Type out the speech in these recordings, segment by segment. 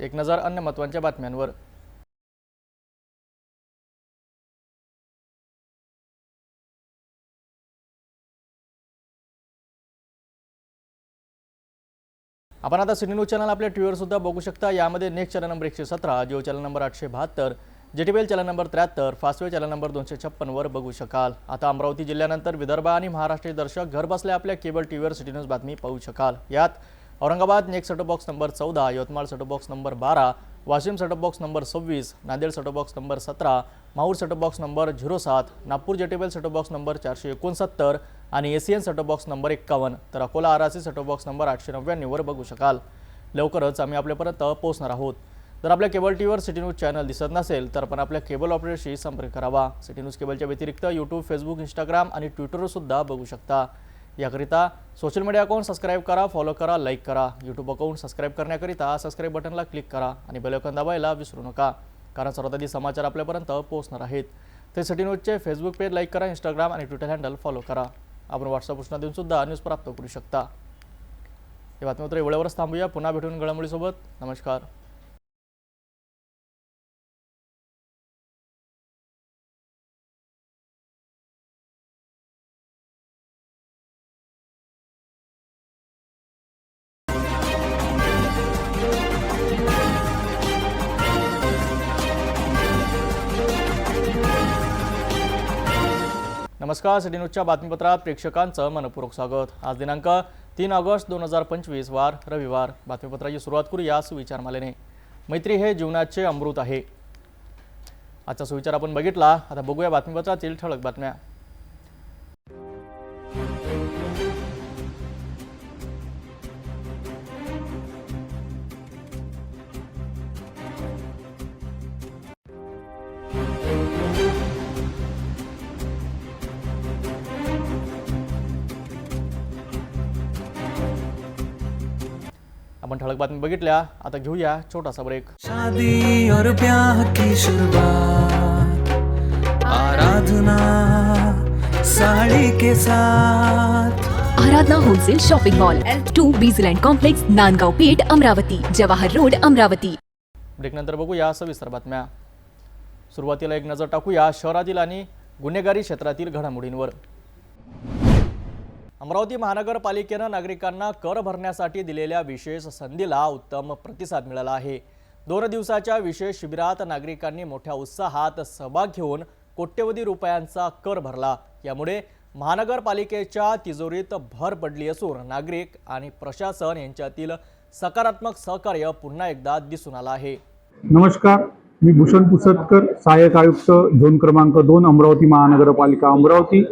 एक नजर अन्य महत्त्वाच्या बातम्यांवर। आपण आता सिटी न्यूज चॅनल आपल्या टीव्हीवर सुद्धा बघू शकता। यामध्ये next channel number 117, Jio channel number 872, GTPL channel number 73, Fastway channel number 256 वर बघू शकाल। आता अमरावती जिल्ह्यानंतर विदर्भ आणि महाराष्ट्रीय दर्शक घर बसल्या आपल्या केबल टीव्हीवर सिटी न्यूज बातमी पाहू शकाल। यात Aurangabad next setup box number 14, Yavatmal setup box number 12, Washim setup box number 26, Nanded setup box number 17, Mahur setup box number 07, Nagpur GTPL setup box number 469 आणि एसीएन सेटअप बॉक्स नंबर 51, तर Akola RRC setup box number 899 वर बघू शकाल। लवकरच आम्ही आपल्यापर्यंत पोहोचणार आहोत। जर आपल्या केबल टीव्हीवर सिटी न्यूज चॅनल दिसत नसेल तर आपण आपल्या केबल ऑपरेटरशी संपर्क करावा। सिटी न्यूज केबलच्या व्यतिरिक्त यूट्यूब, फेसबुक, इंस्टाग्राम आणि ट्विटरवर सुद्धा बघू शकता। याकरिता सोशल मीडिया अकाउंट सबस्क्राइब करा, फॉलो करा, लाईक करा। यूट्यूब अकाउंट सबस्क्राइब करण्याकरिता सबस्क्राइब बटनला क्लिक करा आणि बेल आयकॉन दाबायला विसरू नका, कारण सर्वात आधी समाचार आपल्यापर्यंत पोहोचणार आहेत। ते सिटी न्यूजचे फेसबुक पेज लाईक करा, इंस्टाग्राम आणि ट्विटर हँडल फॉलो करा। आपण व्हॉट्सअप सूचना देऊन सुद्धा न्यूज प्राप्त करू शकता। हे बातमीपत्र एवढ्यावरच थांबूया। पुन्हा भेटून घडामोडीसोबत। नमस्कार। नमस्कार। सिटी न्यूजच्या बातमीपत्रात प्रेक्षकांचं मनपूर्वक स्वागत। आज दिनांक 3 ऑगस्ट 2025 वार रविवार। बातमीपत्राची सुरुवात करूया सुविचारमालेने। मैत्री हे जीवनाचे अमृत आहे। आजचा सुविचार आपण बघितला। आता बघूया बातमीपत्रातील ठळक बातम्या। आपण ठळक बातमी बघितल्या। आता घेऊया छोटासा ब्रेक। शादी और ब्याह की शुरुआत आराधना साड़ी के साथ। Aradhana wholesale shopping mall, L2 Bijland complex, Nandgaon Peth, Amravati, Jawahar road, Amravati. Break नंतर बघूया सविस्तर बातम्या। सुरुवातीला एक नजर टाकूया शहरातील आणि गुन्हेगारी क्षेत्रातील घडामोडींवर। अमरावती महानगरपालिकेने नागरिकांना कर भरण्यासाठी दिलेल्या विशेष संधीला उत्तम प्रतिसाद मिळाला आहे। 2 दिवसाच्या विशेष शिबिरात नागरिकांनी मोठ्या उत्साहात सहभाग घेऊन कोट्यवधी रुपयांचा कर भरला। यामुळे महानगरपालिकेच्या तिजोरीत भर पडली असून नागरिक आणि प्रशासन यांच्यातील सकारात्मक सहकार्य पुन्हा एकदा दिसून आलं आहे। नमस्कार, मी भूषण पुसदकर, सहाय्यक आयुक्त झोन क्रमांक 2 अमरावती महानगरपालिका अमरावती।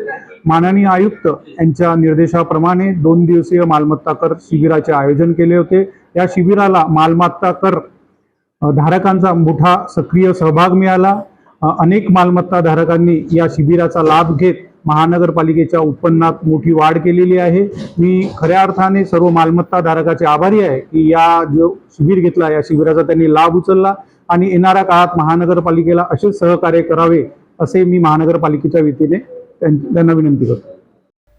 माननीय आयुक्त यांच्या निर्देशाप्रमाणे 2 दिवसीय मालमत्ता कर शिबिराचे आयोजन केले होते। या शिबिराला मालमत्ता कर धारकांचा मोठा सक्रिय सहभाग मिळाला। अनेक मालमत्ता धारकांनी या शिबिराचा लाभ घेत महानगरपालिकेच्या उत्पन्नात मोठी वाढ केलेली आहे। मी खऱ्या अर्थाने सर्व मालमत्ता धारकाचे आभारी आहे की या जो शिबिर घेतला या शिबिराचा त्यांनी लाभ उचलला आणि येणाऱ्या काळात महानगरपालिकेला असे सहकार्य करावे असे मी महानगरपालिकेच्या वतीने त्यांना विनंती करतो।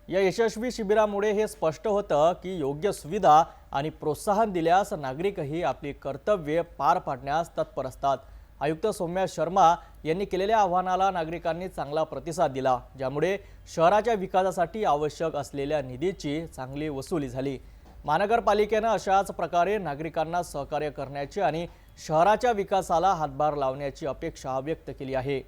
या यशस्वी शिबिरामुळे हे स्पष्ट होतं की योग्य सुविधा आणि प्रोत्साहन दिल्यास नागरिकही आपली कर्तव्ये पार पाडण्यास तत्पर असतात। आयुक्त सौम्या शर्मा यांनी केलेल्या आव्हानाला नागरिकांनी चांगला प्रतिसाद दिला, ज्यामुळे शहराच्या विकासासाठी आवश्यक असलेल्या निधीची चांगली वसुली झाली। महानगरपालिकेने अशाच प्रकारे नागरिकांना सहकार्य करण्याची आणि शहराच्या विकासाला हातभार लावण्याची अपेक्षा व्यक्त केली आहे।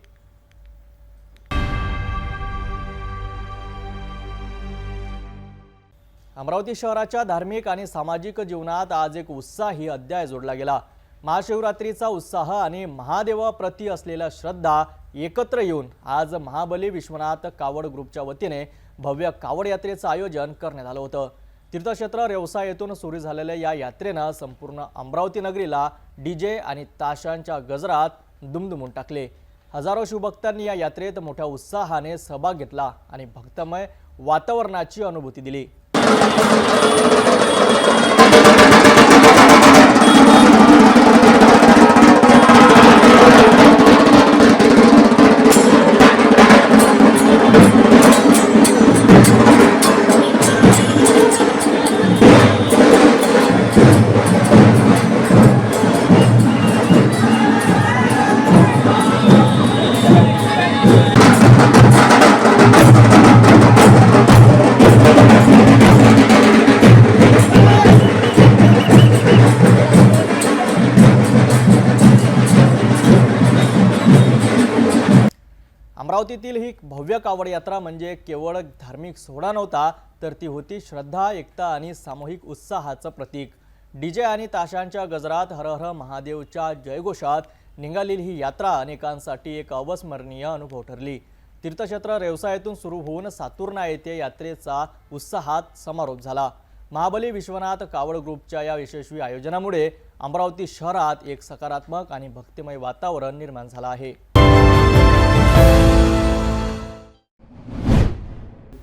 अमरावती शहराच्या धार्मिक आणि सामाजिक जीवनात आज एक उत्साही अध्याय जोडला गेला। महाशिवरात्रीचा उत्साह आणि महादेवाप्रती असलेल्या श्रद्धा एकत्र येऊन आज महाबली विश्वनाथ कावड ग्रुपच्या वतीने भव्य कावड यात्रेचं आयोजन करण्यात आलं होतं। तीर्थक्षेत्र रेवसा येथून सुरू झालेल्या या यात्रेनं संपूर्ण अमरावती नगरीला डीजे आणि ताशांच्या गजरात दुमदुमून टाकले। हजारो शिवभक्तांनी या यात्रेत मोठ्या उत्साहाने सहभाग घेतला आणि भक्तमय वातावरणाची अनुभूती दिली। अमरावतीतील ही भव्य कावड यात्रा म्हणजे केवळ धार्मिक सोहळा नव्हता, तर ती होती श्रद्धा, एकता आणि सामूहिक उत्साहाचं प्रतीक. डीजे आणि ताशांच्या गजरात हर हर महादेवच्या जयघोषात निघालेली ही यात्रा अनेकांसाठी एक अविस्मरणीय अनुभव ठरली. तीर्थक्षेत्र रेवसायातून सुरू होऊन सातुर्णा येथे यात्रेचा उत्साहात समारोप झाला. महाबली विश्वनाथ कावड ग्रुपच्या या यशस्वी आयोजनामुळे अमरावती शहरात एक सकारात्मक आणि भक्तिमय वातावरण निर्माण झालं आहे.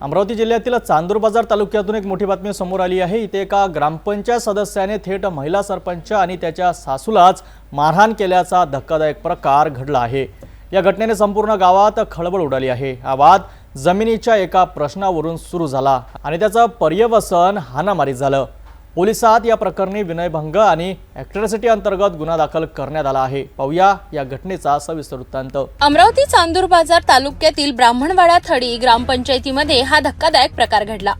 अमरावती जिल्ह्यातील चांदूर बाजार तालुक्यातून एक मोठी बातमी समोर आली आहे. इथे एका ग्रामपंचायत सदस्याने थेट महिला सरपंच आणि त्याच्या सासूलाच मारहाण केल्याचा धक्कादायक प्रकार घडला आहे. या घटनेने संपूर्ण गावात खळबळ उडाली आहे. हा वाद जमिनीच्या एका प्रश्नावरून सुरू झाला आणि त्याचं पर्यवसन हाणामारी झालं. पोलिसात या प्रकरणी विनयभंग आणि ॲट्रॉसिटी अंतर्गत गुन्हा दाखल करण्यात आला आहे. पाहूया या घटनेचा सविस्तर वृत्तांत. अमरावती चांदूर बाजार तालुक्यातील ब्राह्मणवाडा थडी ग्रामपंचायतीमध्ये हा धक्कादायक प्रकार घडला.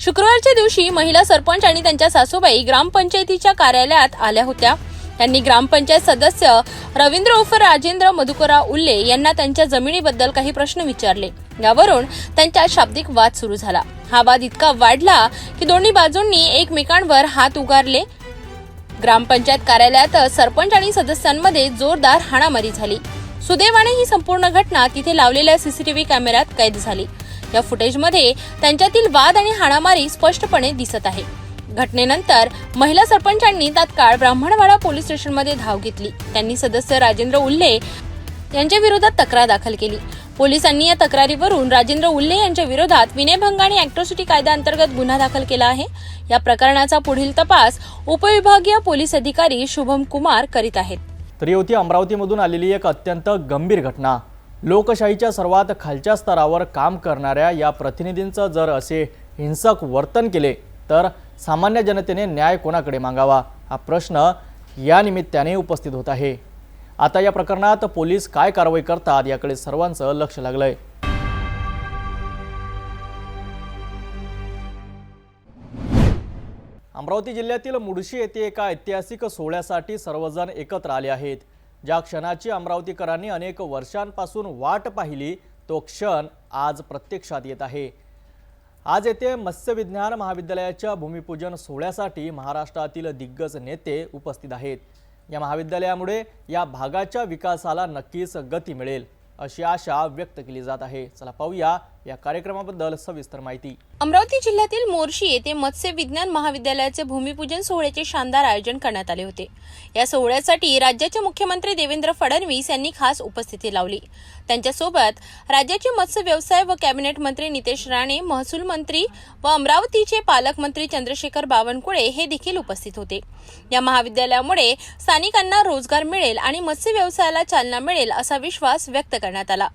शुक्रवारच्या दिवशी महिला सरपंच आणि त्यांच्या सासूबाई ग्रामपंचायतीच्या कार्यालयात आल्या होत्या. त्यांनी ग्रामपंचायत सदस्य रवींद्र उर्फ राजेंद्र मधुकरराव उल्ले यांना त्यांच्या जमिनीबद्दल काही प्रश्न विचारले. यावरून त्यांच्यात शाब्दिक वाद सुरू झाला. हा वाद इतका वाढला की दोन्ही बाजूंनी एकमेकांवर हात उगारले. ग्रामपंचायत कार्यालयात सरपंच आणि सदस्यांमध्ये जोरदार हाणामारी झाली. सुदैवाने ही संपूर्ण घटना तिथे लावलेल्या सीसीटीव्ही कॅमेऱ्यात कैद झाली. या फुटेजमध्ये त्यांच्यातील वाद आणि हाणामारी स्पष्टपणे दिसत आहे. घटनेनंतर महिला सरपंचांनी तात्काळ ब्राह्मणवाडा पोलीस स्टेशनमध्ये धाव घेतली. त्यांनी सदस्य राजेंद्र उल्ले यांच्या विरोधात तक्रार दाखल केली. पोलिसांनी या तक्रारीवरून राजेंद्र उल्ले यांच्या विरोधात विनयभंग आणि ॲट्रॉसिटी कायद्याअंतर्गत गुन्हा दाखल केला आहे. या प्रकरणाचा पुढील तपास उपविभागीय पोलीस अधिकारी शुभम कुमार करीत आहेत. तरी होती अमरावतीमधून आलेली एक अत्यंत गंभीर घटना. लोकशाहीच्या सर्वात खालच्या स्तरावर काम करणाऱ्या या प्रतिनिधींचं जर असे हिंसक वर्तन केले तर सामान्य जनतेने न्याय कोणाकडे मागावा, हा प्रश्न या निमित्ताने उपस्थित होत आहे. आता या प्रकरणात पोलीस काय कारवाई करतात याकडे सर्वांचं लक्ष लागलंय. अमरावती जिल्ह्यातील मुळशी येथे एका ऐतिहासिक सोहळ्यासाठी सर्वजण एकत्र आले आहेत. ज्या क्षणाची अमरावतीकरांनी अनेक वर्षांपासून वाट पाहिली तो क्षण आज प्रत्यक्षात येत आहे. आज येथे मत्स्य विज्ञान महाविद्यालयाच्या भूमिपूजन सोहळ्यासाठी महाराष्ट्रातील दिग्गज नेते उपस्थित आहेत. या महाविद्यालयामुळे या भागाच्या विकासाला नक्कीच गती मिळेल अशी आशा व्यक्त केली जात आहे. चला पाहूया या कार्यक्रमाबद्दल सविस्तर माहिती. अमरावती जिल्ह्यातील मोर्शी येथे मत्स्य विज्ञान महाविद्यालयाचे भूमिपूजन सोहळ्याचे शानदार आयोजन करण्यात आले होते. या सोहळ्यासाठी राज्याचे मुख्यमंत्री देवेंद्र फडणवीस यांनी खास उपस्थिती लावली. त्यांच्यासोबत राज्याचे मत्स्य व्यवसाय व कॅबिनेट मंत्री नितेश राणे, महसूल मंत्री व अमरावतीचे पालकमंत्री चंद्रशेखर बावनकुळे हे देखील उपस्थित होते. या महाविद्यालयामुळे स्थानिकांना रोजगार मिळेल आणि मत्स्य व्यवसायाला चालना मिळेल असा विश्वास व्यक्त करण्यात आला.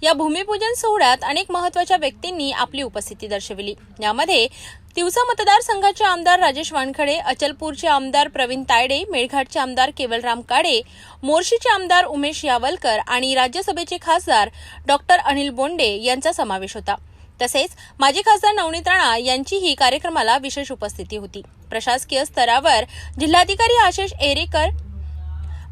या भूमिपूजन सोहळ्यात अनेक महत्त्वाच्या व्यक्तींनी आपली उपस्थिती दर्शविली. यामध्ये तिवसा मतदारसंघाचे आमदार राजेश वानखडे, अचलपूरचे आमदार प्रवीण तायडे, मेळघाटचे आमदार केवलराम काडे, मोर्शीचे आमदार उमेश यावलकर आणि राज्यसभेचे खासदार डॉक्टर अनिल बोंडे यांचा समावेश होता. तसेच माजी खासदार नवनीत राणा यांचीही कार्यक्रमाला विशेष उपस्थिती होती. प्रशासकीय स्तरावर जिल्हाधिकारी आशिष एरेकर,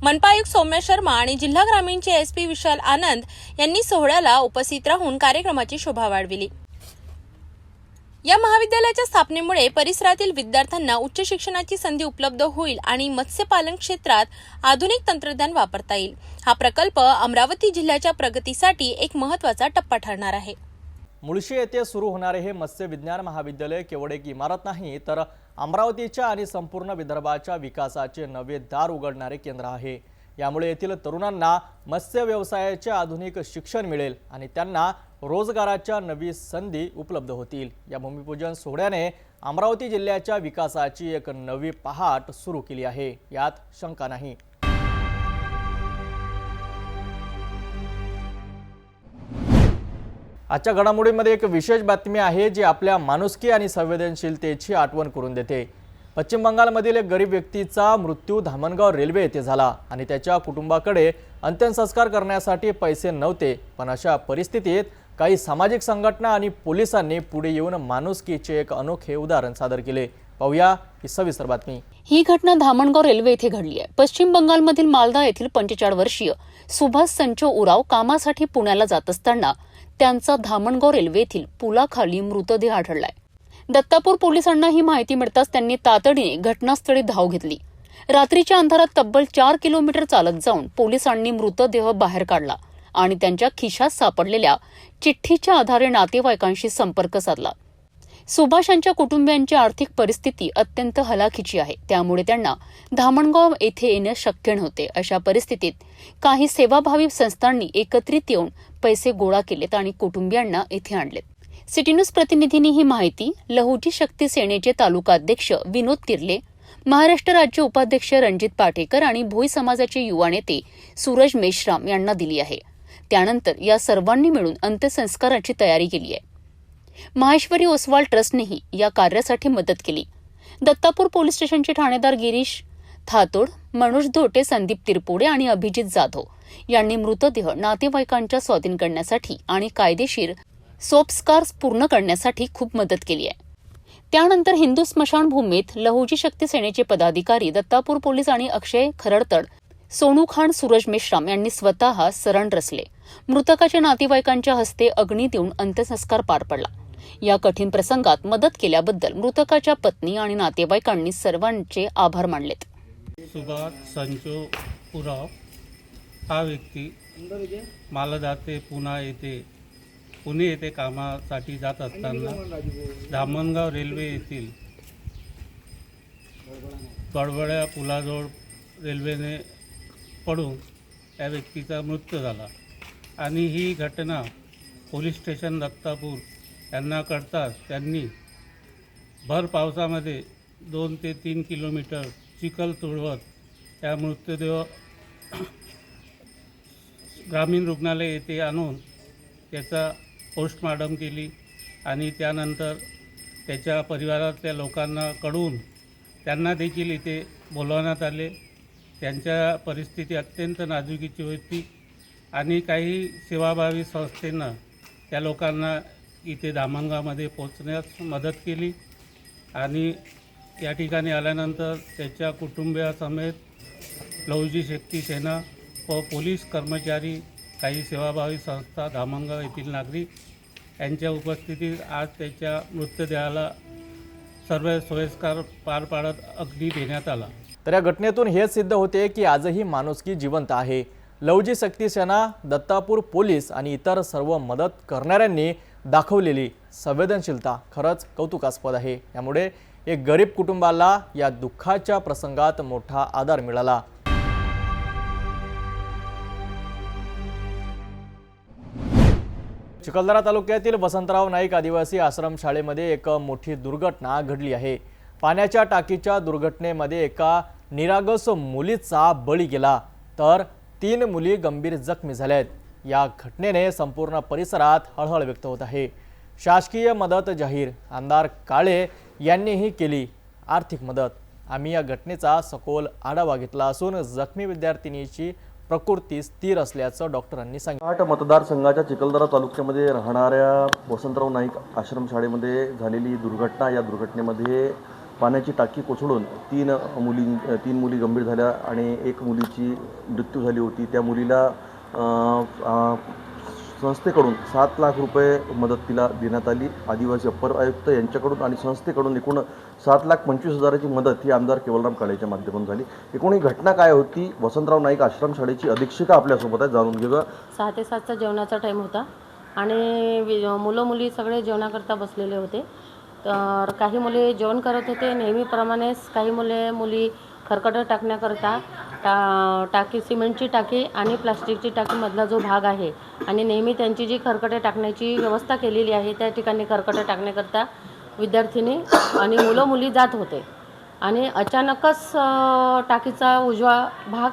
मनपा आयुक्त सौम्या शर्मा आणि जिल्हा ग्रामीणचे एसपी विशाल आनंद यांनी सोहळ्याला उपस्थित राहून कार्यक्रमाची शोभा वाढविली. या महाविद्यालयाच्या स्थापनेमुळे परिसरातील विद्यार्थ्यांना उच्च शिक्षणाची संधी उपलब्ध होईल आणि मत्स्यपालन क्षेत्रात आधुनिक तंत्रज्ञान वापरता येईल. हा प्रकल्प अमरावती जिल्ह्याच्या प्रगतीसाठी एक महत्त्वाचा टप्पा ठरणार आहे. मुळशी येथे सुरू होणारे हे मत्स्य विज्ञान महाविद्यालय केवळ एक इमारत नाही, तर अमरावतीच्या आणि संपूर्ण विदर्भाच्या विकासाचे नवे दार उघडणारे केंद्र आहे. यामुळे येथील तरुणांना मत्स्य व्यवसायाचे आधुनिक शिक्षण मिळेल आणि त्यांना रोजगाराच्या नवी संधी उपलब्ध होतील. या भूमिपूजन सोहळ्याने अमरावती जिल्ह्याच्या विकासाची एक नवी पहाट सुरू केली आहे, यात शंका नाही. आजच्या घडामोडींमध्ये एक विशेष बातमी आहे जी आपल्या माणुसकी आणि संवेदनशीलतेची आठवण करून देते. पश्चिम बंगालमधील एक गरीब व्यक्तीचा मृत्यू धामणगाव रेल्वे येथे झाला आणि त्याच्या कुटुंबाकडे अंत्यसंस्कार करण्यासाठी पैसे नव्हते. पण अशा परिस्थितीत काही सामाजिक संघटना आणि पोलिसांनी पुढे येऊन माणुसकीचे एक अनोखे उदाहरण सादर केले. पाहूया ही सविस्तर बातमी. ही घटना धामणगाव रेल्वे येथे घडली आहे. पश्चिम बंगालमधील मालदा येथील 45 वर्षीय सुभाष संचो उराव कामासाठी पुण्याला जात असताना त्यांचा धामणगाव रेल्वे येथील पुलाखाली मृतदेह आढळलाय. दत्तापूर पोलिसांना ही माहिती मिळताच त्यांनी तातडीने घटनास्थळी धाव घेतली. रात्रीच्या अंधारात तब्बल 4 किलोमीटर चालत जाऊन पोलिसांनी मृतदेह बाहेर काढला आणि त्यांच्या खिशात सापडलेल्या चिठ्ठीच्या आधारे नातेवाईकांशी संपर्क साधला. सुभाष यांच्या कुटुंबियांची आर्थिक परिस्थिती अत्यंत हलाखीची आहे, त्यामुळे त्यांना धामणगाव येथे येणे शक्य नव्हते. अशा परिस्थितीत काही सेवाभावी संस्थांनी एकत्रित येऊन पैसे गोळा केलेत आणि कुटुंबियांना येथे आणलेत. सिटी न्यूज प्रतिनिधींनी ही माहिती लहुजी शक्ती सेनेचे तालुका अध्यक्ष विनोद तिर्ले, महाराष्ट्र राज्य उपाध्यक्ष रणजित पाटेकर आणि भोई समाजाचे युवा नेते सूरज मेश्राम यांना दिली आहे. त्यानंतर या सर्वांनी मिळून अंत्यसंस्काराची तयारी केली आहे. माहेश्वरी ओसवाल ट्रस्टनेही या कार्यासाठी मदत केली. दत्तापूर पोलीस स्टेशनचे ठाणेदार गिरीश थातोड, मनोज धोटे, संदीप तिरपुडे आणि अभिजित जाधव यांनी मृतदेह नातेवाईकांच्या स्वाधीन करण्यासाठी आणि कायदेशीर सोपस्कार पूर्ण करण्यासाठी खूप मदत केली आहे. त्यानंतर हिंदू स्मशानभूमीत लहुजी शक्ती सेनेचे पदाधिकारी, दत्तापूर पोलीस आणि अक्षय खरडतड, सोनू खान, सूरज मेश्राम यांनी स्वतः सरण रचले. मृतकाच्या नातेवाईकांच्या हस्ते अग्नी देऊन अंत्यसंस्कार पार पडला. या कठीण प्रसंगात मदत केल्याबद्दल मृतकाच्या पत्नी आणि नातेवाईकांनी सर्वांचे आभार मानलेत. सुभाष संचो उराव हा व्यक्ती मालदा ते पुणे येथे कामासाठी जात असताना धामणगाव रेल्वे येथील गडबड्या पुलाजवळ रेल्वेने पडून त्या व्यक्तीचा मृत्यू झाला आणि ही घटना पोलीस स्टेशन दत्तापूर यांना कळताच त्यांनी भर पावसामध्ये 2 ते 3 किलोमीटर चिखल तुडवत त्या मृतदेह ग्रामीण रुग्णालय येथे आणून त्याचा पोस्टमॉर्टम केली आणि त्यानंतर त्याच्या परिवारातल्या लोकांना कळवून त्यांना देखील इथे बोलवण्यात आले. त्यांच्या परिस्थिती अत्यंत नाजुकीची होती आणि काही सेवाभावी संस्थेनं त्या लोकांना इथे धामणगावमध्ये पोचण्यास मदत केली आणि या ठिकाणी आल्यानंतर त्याच्या कुटुंबियासमेत लहुजी शक्ती सेना व पोलीस कर्मचारी, काही सेवाभावी संस्था, धामणगाव येथील नागरिक यांच्या उपस्थितीत आज त्याच्या मृतदेहाला सर्व सोयीस्कर पार पाडत अग्नी देण्यात आला. तर या घटनेतून हेच सिद्ध होते की आजही माणुसकी जिवंत आहे. लहुजी शक्ती सेना, दत्तापूर पोलीस आणि इतर सर्व मदत करणाऱ्यांनी दाखवलेली संवेदनशीलता खरंच कौतुकास्पद आहे. यामुळे एक गरीब कुटुंबाला या दुःखाच्या प्रसंगात मोठा आधार मिळाला. चिखलदरा तालुक्यातील वसंतराव नाईक आदिवासी आश्रम शाळेमध्ये एक मोठी दुर्घटना घडली आहे. पाण्याच्या टाकीच्या दुर्घटनेमध्ये एका निरागस मुलीचा बळी गेला तर 3 मुली गंभीर जखमी झाल्यात. या घटनेने संपूर्ण परिसरात हळहळ व्यक्त होत आहे. शासकीय मदत जाहीर, आमदार काळे यांनीही केली आर्थिक मदत. आम्ही या घटनेचा सखोल आढावा घेतला असून जखमी विद्यार्थिनीची प्रकृती स्थिर असल्याचं डॉक्टरांनी सांगितलं. 8 मतदारसंघाच्या चिखलदरा तालुक्यामध्ये राहणाऱ्या वसंतराव नाईक आश्रमशाळेमध्ये झालेली दुर्घटना, या दुर्घटनेमध्ये पाण्याची टाकी कोसळून 3 मुली गंभीर झाल्या आणि 1 मुलीची मृत्यू झाली होती. त्या मुलीला संस्थेकडून 7 लाख रुपये मदतीला देण्यात आली. आदिवासी अप्पर आयुक्त यांच्याकडून आणि संस्थेकडून एकूण 7,25,000ची मदत ही आमदार केवलराम काळेच्या माध्यमातून झाली. एकूण ही घटना काय होती, वसंतराव नाईक आश्रमशाळेची अधीक्षिका आपल्यासोबत आहे, जाणून घेऊया. 6 ते 7चा जेवणाचा टाईम होता आणि मुलं मुली सगळे जेवणाकरता बसलेले होते. तर काही मुले जेवण करत होते नेहमीप्रमाणेच. काही मुली खरकटं टाकण्याकरता टाकी, सिमेंटची टाकी आणि प्लास्टिकची टाकीमधला जो भाग आहे आणि नेहमी त्यांची जी खरकटे टाकण्याची व्यवस्था केलेली आहे त्या ठिकाणी खरकटं टाकण्याकरता विद्यार्थिनी आणि मुलं मुली जात होते आणि अचानकच टाकीचा उजवा भाग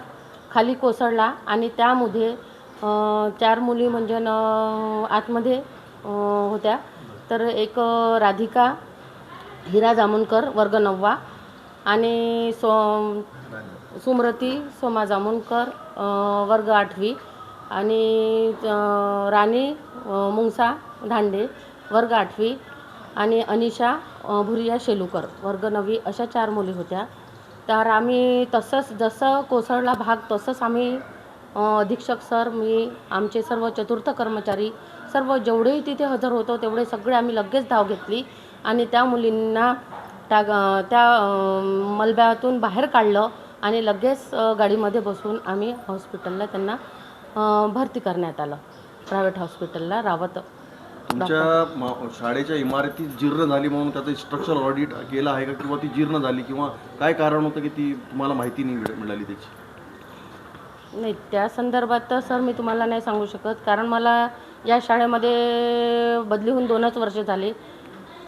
खाली कोसळला आणि त्यामध्ये 4 मुली म्हणजे आतमध्ये होत्या. तर एक राधिका हिरा जामुनकर वर्ग 9वा आणि सुमरती सोमा जामुनकर वर्ग 8वी आणि राणी मुंगसा धांडे वर्ग 8वी आणि अनिशा भुरिया शेलूकर वर्ग 9वी अशा 4 मुली होत्या. तर आम्ही तसंच जसं कोसळला भाग तसंच आम्ही अधीक्षक सर, मी, आमचे सर्व चतुर्थ कर्मचारी, सर्व जेवढेही तिथे हजर होतो तेवढे सगळे आम्ही लगेच धाव घेतली आणि त्या मुलींना त्या मलब्यातून बाहेर काढलं आणि लगेच गाडीमध्ये बसून आम्ही हॉस्पिटलला त्यांना भरती करण्यात आलं, प्रायव्हेट हॉस्पिटलला रावत. तुमच्या शाळेच्या इमारती जीर्ण झाली म्हणून त्याचं स्ट्रक्चरल ऑडिट केलं आहे का, किंवा ती जीर्ण झाली किंवा काय कारण होतं की ती तुम्हाला माहिती नाही मिळाली त्याची? नाही, त्या संदर्भात तर सर मी तुम्हाला नाही सांगू शकत, कारण मला या शाळेमध्ये बदली होऊन 2च वर्ष झाले.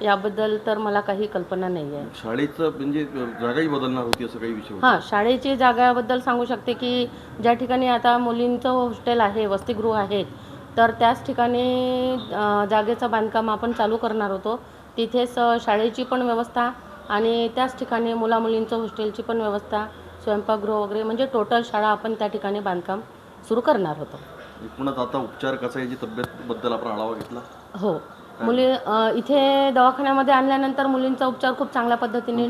याबद्दल तर मला काही कल्पना नाही आहे. शाळेचं म्हणजे जागाही बदलणार होती असं काही विषय होता? हां, शाळेची जागाबद्दल सांगू शकते की ज्या ठिकाणी आता मुलींचं हॉस्टेल आहे, वसतिगृह आहेत, तर त्याच ठिकाणी जागेचं बांधकाम आपण चालू करणार होतो. तिथेच शाळेची पण व्यवस्था आणि त्याच ठिकाणी मुलामुलींचं हॉस्टेलची पण व्यवस्था, स्वयंपाकगृह वगैरे, म्हणजे टोटल शाळा आपण त्या ठिकाणी बांधकाम सुरू करणार होतो. एकूणच आता उपचार कसा, याची तब्येतबद्दल आपण आढावा घेतला? हो, मुली इथे दवाखान्यामध्ये आणल्यानंतर मुलींचा उपचार खूप चांगल्या पद्धतीने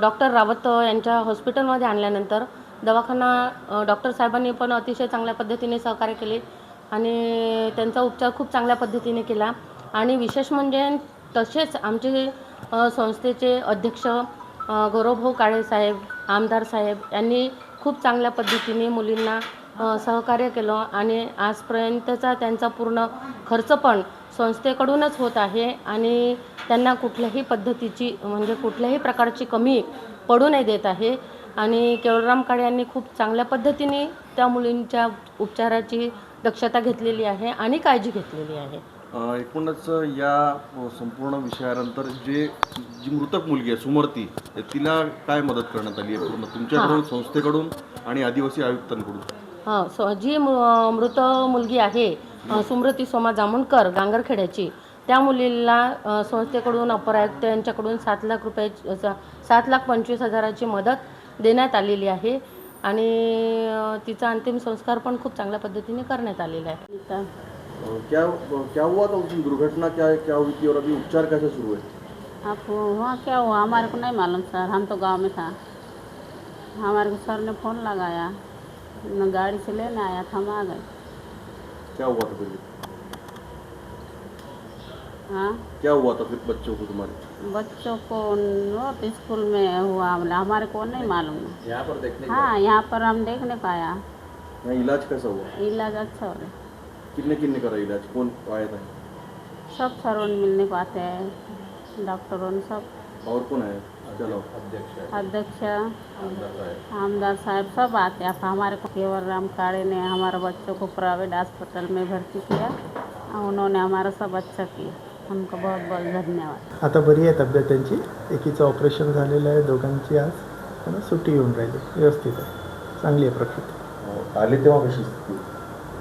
डॉक्टर रावत यांच्या हॉस्पिटलमध्ये आणल्यानंतर दवाखाना डॉक्टर साहेबांनी पण अतिशय चांगल्या पद्धतीने सहकार्य केले आणि त्यांचा उपचार खूप चांगल्या पद्धतीने केला. आणि विशेष म्हणजे तसेच आमचे संस्थेचे अध्यक्ष गौरवभाऊ काळे साहेब, आमदार साहेब यांनी खूप चांगल्या पद्धतीने मुलींना सहकार्य केलं आणि आजपर्यंतचा त्यांचा पूर्ण खर्च पण संस्थेकडूनच होत आहे आणि त्यांना कुठल्याही पद्धतीची म्हणजे कुठल्याही प्रकारची कमी पडू नाही देत आहे. आणि केवलराम काळे यांनी खूप चांगल्या पद्धतीने त्या मुलींच्या उपचाराची दक्षता घेतलेली आहे आणि काळजी घेतलेली आहे. एकूणच या संपूर्ण विषयानंतर जी मृतक मुलगी आहे सुमर्ती, तिला काय मदत करण्यात आली आहे पूर्ण तुमच्याकडून, संस्थेकडून आणि आदिवासी आयुक्तांकडून? हां, जी मृत मुलगी आहे सुमृती सोमा जामुनकर गांगरखेड्याची, त्या मुलीला संस्थेकडून अपर आयुक्त यांच्याकडून 7,25,000ची मदत देण्यात आलेली आहे आणि तिचा अंतिम संस्कार पण खूप चांगल्या पद्धतीने करण्यात आलेला आहे. क्या हुआ था उस दिन, दुर्घटना क्या हुई थी और अभी उपचार कैसे शुरू है? आपको वहाँ क्या हुआ हमारे को नहीं मालूम सर, हम तो गांव में था. हमारे को सर ने फ़ोन लगाया, न गाड़ी से लेने आया था, हम आ गए. क्या हुआ था फिर? हाँ, क्या हुआ था फिर बच्चों को, तुम्हारे बच्चों को नॉर्थ स्कूल में हुआ, हमारे को नहीं मालूम. यहाँ पर देखने? हाँ, यहाँ पर हम देखने पाया. यहाँ इलाज कैसा हुआ? इलाज अच्छा हो रहा. किन्ने करा इलाज, कौन आया था? सब सरों मिलने को आते हैं, डॉक्टरों ने सब. और कौन है? चलो, अध्यक्ष, आमदार साहब सब आते हैं. हमारे को केवलराम काळे ने हमारे बच्चों को प्राइवेट अस्पताल में भर्ती किया, उन्होंने हमारा सब अच्छा किया. उनको बहुत बहुत धन्यवाद. आता बरी आहे तब्येत त्यांची, एकीचं ऑपरेशन झालेलं आहे, दोघांची आज त्यांना सुट्टी येऊन राहिली, व्यवस्थित आहे, चांगली आहे प्रकृती. आले तेव्हा कशी स्थिती?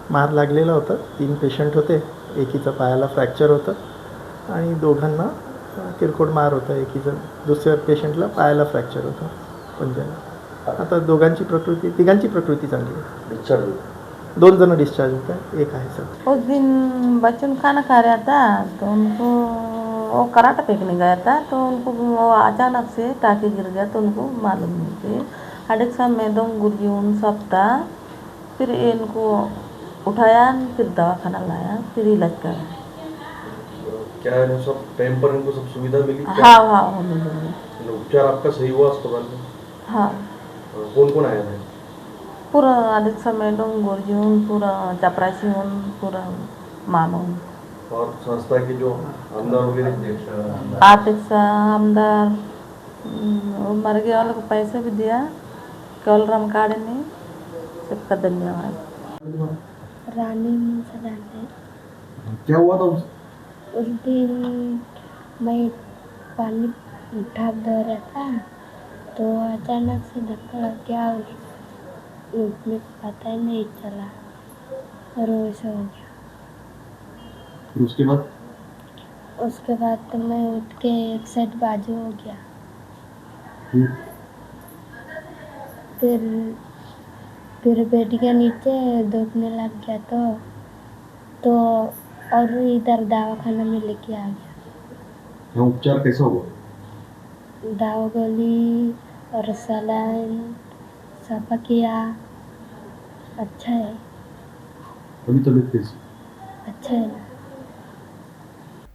मार लागलेला होता, 3 पेशंट होते, एकीचं पायाला फ्रॅक्चर होतं आणि दोघांना किरकोळ मार होता, एकीचं दुसऱ्या पेशंटला पायाला फ्रॅक्चर होतं पंजाला. आता तिघांची प्रकृती चांगली आहे. डिस्चार्ज? 2 जण डिस्चार्ज होते, एक आहे सर. उस दिन बच्चों ने खाना खा रहा था तो उनको वो कराटा फेंकने गया था, तो उनको वो अचानक से टाँके गिर गया, तो उनको मालूम नहीं थी. अडेक्सा में 2 गुर्जियों सब था, फिर इनको उठाया, फिर दवाखाना लाया, फिर इलाज कराया. क्या है सब टाइम पर इनको सब सुविधा मिली? हाँ मिली. उपचार आपका सही हुआ अस्पताल में? हाँ. कौन आया था? पूरा अडेक्सा में 2 गुर्जियों, पूरा चपरासी, पूरा मानो. और संस्था के जो आमदार वगैरह, अध्यक्ष, आमदार, मर गए वालों को पैसे भी दिया केवलराम काळे ने, सबका धन्यवाद. रानी मुंसदाने. क्या हुआ था उस दिन मैं पानी ढाक दे रहा था तो अचानक से धक्का लग गया, उसमें पता ही नहीं चला और वैसा हो गया. उसके बाद तो मैं उठ के एक साइड बाजू हो गया. फिर बेड के नीचे दुखने लग गया तो और इधर दवाखाना में लेके आ गया. उपचार कैसा हुआ? दवा गोली और सलाइन सफा किया। अच्छा है, अभी तबीयत कैसी? अच्छा है ना।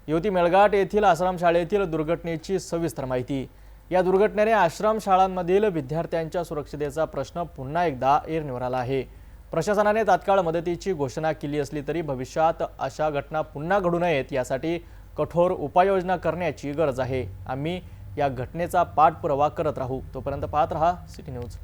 युवती मेळघाट येथील आश्रमशाळेतील दुर्घटनेची सविस्तर माहिती। या दुर्घटनेने आश्रमशाळांमधील विद्यार्थ्यांच्या सुरक्षिततेचा प्रश्न पुन्हा एकदा ऐरणीवर आला आहे। प्रशासनाने तात्काळ मदतीची घोषणा केली असली तरी भविष्यात अशा घटना पुन्हा घडू नयेत यासाठी कठोर उपाययोजना करण्याची गरज आहे। आम्ही या घटनेचा पाठपुरावा करत राहू। तोपर्यंत पाहत रहा सिटी न्यूज।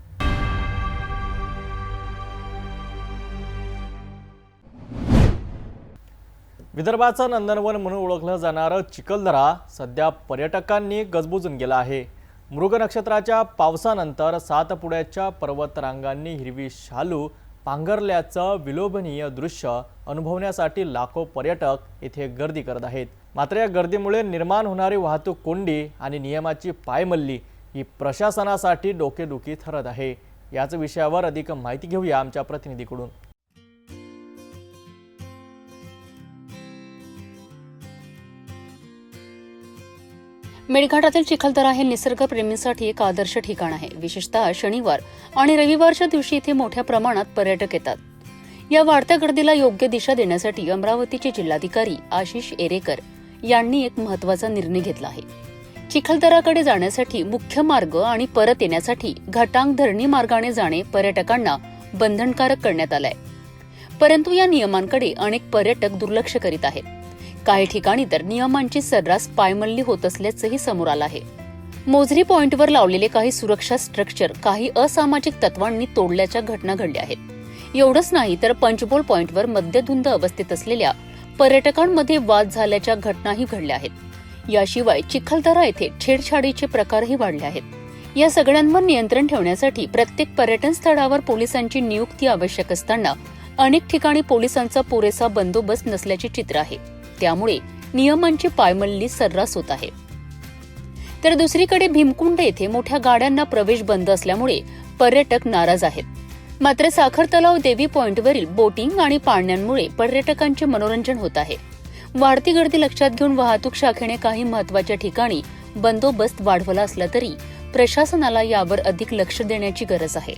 विदर्भाचं नंदनवन म्हणून ओळखलं जाणारं चिखलदरा सध्या पर्यटकांनी गजबजून गेला आहे। मृग नक्षत्राच्या पावसानंतर सातपुड्याच्या पर्वतरांगांनी हिरवी शालू पांघरल्याचं विलोभनीय दृश्य अनुभवण्यासाठी लाखो पर्यटक येथे गर्दी करत आहेत। मात्र या गर्दीमुळे निर्माण होणारी वाहतूक कोंडी आणि नियमाची पायमल्ली ही प्रशासनासाठी डोकेदुखी ठरत आहे। याच विषयावर अधिक माहिती घेऊया आमच्या प्रतिनिधीकडून। मेळघाटातील चिखलदरा हे निसर्गप्रेमींसाठी एक आदर्श ठिकाण आहे। विशेषतः शनिवार आणि रविवारच्या दिवशी इथे मोठ्या प्रमाणात पर्यटक येतात। या वाढत्या गर्दीला योग्य दिशा देण्यासाठी अमरावतीचे जिल्हाधिकारी आशिष एरेकर यांनी एक महत्त्वाचा निर्णय घेतला आहे। चिखलदराकडे जाण्यासाठी मुख्य मार्ग आणि परत येण्यासाठी घाटांग धरणी मार्गाने जाणे पर्यटकांना बंधनकारक करण्यात आलंय। परंतु या नियमांकडे अनेक पर्यटक दुर्लक्ष करीत आहेत। काही ठिकाणी तर नियमांची सर्रास पायमल्ली होत असल्याचंही समोर आलं आहे। मोजरी पॉइंटवर लावलेले काही सुरक्षा स्ट्रक्चर काही असामाजिक तत्वांनी तोडल्याच्या घटना घडल्या आहेत। एवढंच नाही तर पंचबोल पॉइंटवर मद्यधुंद अवस्थेत असलेल्या पर्यटकांमध्ये वाद झाल्याच्या घटनाही घडल्या आहेत। याशिवाय चिखलदरा येथे छेडछाडीचे प्रकारही वाढले आहेत। या सगळ्यांवर नियंत्रण ठेवण्यासाठी प्रत्येक पर्यटन स्थळावर पोलिसांची नियुक्ती आवश्यक असताना अनेक ठिकाणी पोलिसांचा पुरेसा बंदोबस्त नसल्याचे चित्र आहे। त्यामुळे नियमांची पायमल्ली सर्रास होत आहे। तर दुसरीकडे भीमकुंड येथे मोठ्या गाड्यांना प्रवेश बंद असल्यामुळे पर्यटक नाराज आहेत। मात्र साखर तलाव देवी पॉइंटवरील बोटिंग आणि पाळण्यांमुळे पर्यटकांचे मनोरंजन होत आहे। वाढती गर्दी लक्षात घेऊन वाहतूक शाखेने काही महत्त्वाच्या ठिकाणी बंदोबस्त वाढवला असला तरी प्रशासनाला यावर अधिक लक्ष देण्याची गरज आहे।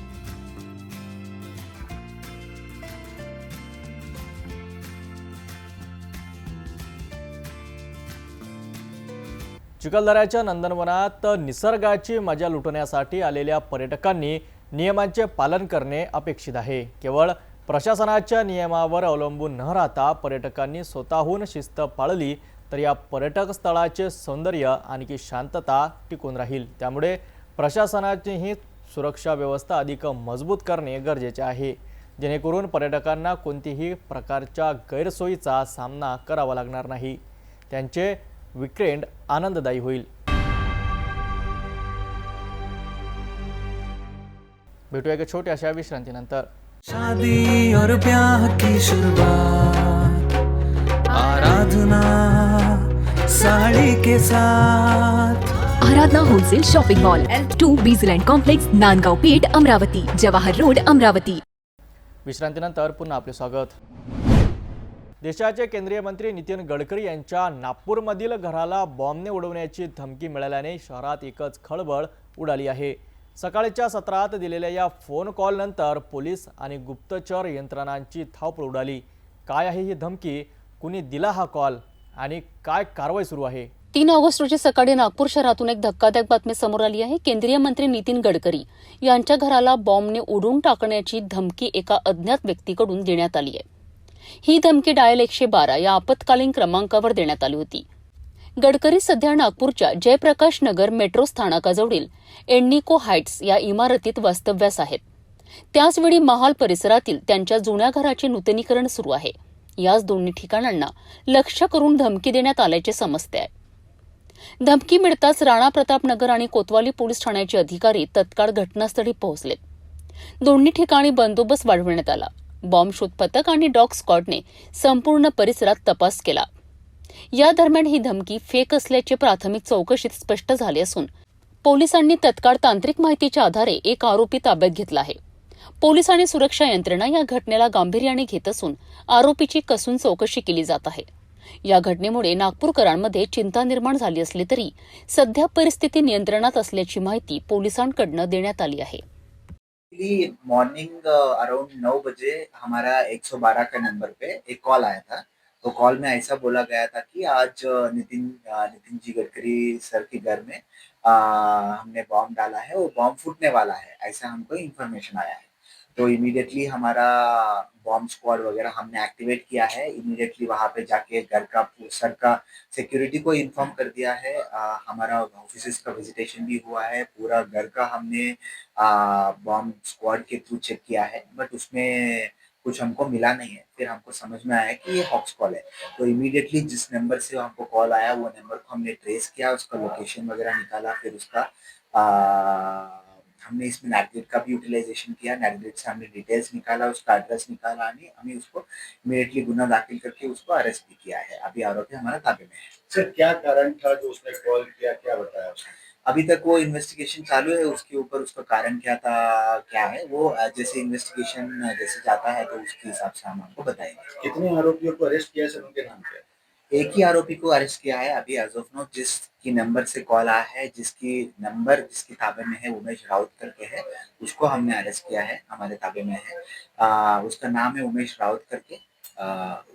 चिखलदऱ्याच्या नंदनवनात निसर्गाची मजा लुटण्यासाठी आलेल्या पर्यटकांनी नियमांचे पालन करणे अपेक्षित आहे। केवळ प्रशासनाच्या नियमावर अवलंबून न राहता पर्यटकांनी स्वतःहून शिस्त पाळली तर या पर्यटक स्थळाचे सौंदर्य आणखी शांतता टिकून राहील। त्यामुळे प्रशासनाची ही सुरक्षा व्यवस्था अधिक मजबूत करणे गरजेचे आहे, जेणेकरून पर्यटकांना कोणतीही प्रकारच्या गैरसोयीचा सामना करावा लागणार नाही। त्यांचे वीकेंड आनंददायी होईल। भेटूया एका छोट्याशा विश्रांतीनंतर। शादी और ब्याह की शुरुआत आराधना साड़ी के साथ। Aradhana wholesale shopping mall L2 Bijland complex Nandgaon Peth Amravati Jawahar road Amravati. विश्रांतीनंतर पुन्हा आपले स्वागत। देशाचे केंद्रीय मंत्री नितीन गडकरी यांच्या नागपूरमधील घराला बॉम्बने उडवण्याची धमकी मिळाल्याने शहरात एकच खळबळ उडाली आहे। सकाळच्या सत्रात दिलेल्या या फोन कॉल नंतर पोलीस आणि गुप्तचर यंत्रणांची धावपळ उडाली। काय आहे ही धमकी, कुणी दिला हा कॉल आणि काय कारवाई सुरू आहे? 3 ऑगस्ट रोजी सकाळी नागपूर शहरातून एक धक्कादायक बातमी समोर आली आहे। केंद्रीय मंत्री नितीन गडकरी यांच्या घराला बॉम्बने उडवून टाकण्याची धमकी एका अज्ञात व्यक्तीकडून देण्यात आली आहे। ही धमकी डायल 112 या आपत्कालीन क्रमांकावर देण्यात आली होती। गडकरी सध्या नागपूरच्या जयप्रकाश नगर मेट्रो स्थानकाजवळील एन्निको हाइट्स या इमारतीत वास्तव्यास आहेत। त्याचवेळी महाल परिसरातील त्यांच्या जुन्या घराचे नूतनीकरण सुरू आहे। याच दोन्ही ठिकाणांना लक्ष्य करून धमकी देण्यात आल्याचे समजते आहे। धमकी मिळताच राणा प्रतापनगर आणि कोतवाली पोलीस ठाण्याचे अधिकारी तत्काळ घटनास्थळी पोहोचलेत। दोन्ही ठिकाणी बंदोबस्त वाढवण्यात आला। बॉम्ब शोध पथक आणि डॉग स्क्वॉडने संपूर्ण परिसरात तपास केला। या दरम्यान ही धमकी फेक असल्याचे प्राथमिक चौकशीत स्पष्ट झाले असून पोलिसांनी तत्काळ तांत्रिक माहितीच्या आधारे एक आरोपी ताब्यात घेतला आहे। पोलीस आणि सुरक्षा यंत्रणा या घटनेला गांभीर्याने घेत असून आरोपीची कसून चौकशी केली जात आहे। या घटनेमुळे नागपूरकरांमध्ये चिंता निर्माण झाली असली तरी सध्या परिस्थिती नियंत्रणात असल्याची माहिती पोलिसांकडून देण्यात आली आहे. मॉर्निंग अराउंड 9 बजे हमारा 112 का नंबर पे एक कॉल आया था. तो कॉल में ऐसा बोला गया था कि आज नितिन जी गडकरी सर के घर में हमने बॉम्ब डाला है, वो बॉम्ब फूटने वाला है, ऐसा हमको इन्फॉर्मेशन आया है. तो इमीडिएटली हमारा बॉम्ब स्क्वाड वगैरह हमने एक्टिवेट किया है. इमीडिएटली वहाँ पे जाके घर का सर का सिक्योरिटी को इन्फॉर्म कर दिया है. हमारा ऑफिस का विजिटेशन भी हुआ है. पूरा घर का हमने बॉम्ब स्क्वाड के थ्रू चेक किया है, बट उसमें कुछ हमको मिला नहीं है. फिर हमको समझ में आया कि ये हॉक्स कॉल है. तो इमीडिएटली जिस नंबर से हमको कॉल आया वो नंबर को हमने ट्रेस किया, उसका लोकेशन वगैरह निकाला. फिर उसका हमने इसमें नेटगेट का भी यूटिलाइजेशन किया. नेटगेट से हमने डिटेल्स निकाला, उसका एड्रेस निकाला आणि हमें उसको इमीडिएटली गुना दाखिल करके उसको अरेस्ट भी किया है. अभी आरोपी हमारा ताबे में है. सर क्या कारण था जो उसने कॉल किया, क्या बताया उसने? अभी तक वो इन्वेस्टिगेशन चालू है. उसके ऊपर उसका कारण क्या था, क्या है, वो जैसे इन्वेस्टिगेशन जैसे जाता है तो उसके हिसाब से हम आपको बताएंगे. कितने आरोपियों को अरेस्ट किया सर, उनके नाम क्या? एक ही आरोपी को अरेस्ट किया है अभी एज ऑफ नाउ. जिसकी नंबर से कॉल आया है, जिसके ताबे में है, उमेश राउत करके है, उसको हमने अरेस्ट किया है, हमारे ताबे में है. उसका नाम है उमेश राउत करके.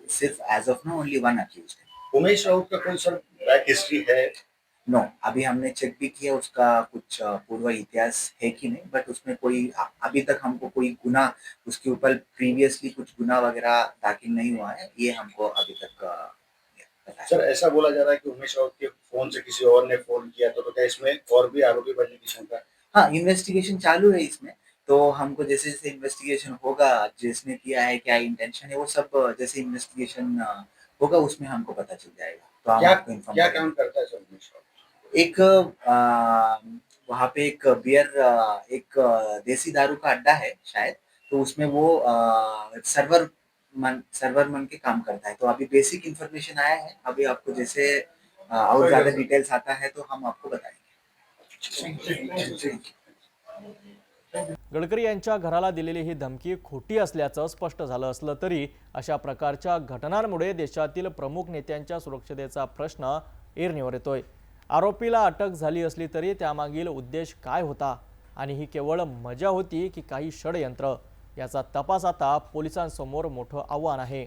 सिर्फ as of now only 1 accused है. उमेश राउत का कोई सर बैक हिस्ट्री है? नो, अभी हमने चेक भी किया उसका कुछ पूर्व इतिहास है कि नहीं, बट उसमें कोई अभी तक हमको कोई गुना उसके ऊपर प्रीवियसली कुछ गुना वगैरह दाखिल नहीं हुआ है. ये हमको अभी तक सर ऐसा बोला जा रहा है कि उमेश राउत के फोन से किसी और ने फोन किया, तो क्या इसमें और भी आरोपी बनने की शंका? हाँ, इन्वेस्टिगेशन चालू है इसमें. तो हमको जैसे जैसे इन्वेस्टिगेशन होगा, जिसने किया है, क्या इंटेंशन है, वो सब जैसे इन्वेस्टिगेशन होगा उसमें हमको पता चल जाएगा. तो हम आपको इन्फॉर्म क्या काम करता है सर उमेश राउत? एक वहाँ पे एक एक देसी दारू का अड्डा है शायद, तो उसमें वो सर्वर मन के काम करता है. तो अभी बेसिक इन्फॉर्मेशन आया है. अभी आपको जैसे और ज्यादा डिटेल्स आता है तो हम आपको बताएंगे. गडकरी यांच्या घराला दिलेली ही धमकी खोटी असल्याचं स्पष्ट झालं असलं तरी अशा प्रकारच्या घटनांमुळे देशातील प्रमुख नेत्यांच्या सुरक्षेचा प्रश्न ऐरणीवर येतोय. आरोपीला अटक झाली असली तरी त्यामागील उद्देश काय होता आणि ही केवळ मजा होती की काही षडयंत्र, याचा तपास आता पोलिसांसमोर मोठं आव्हान आहे.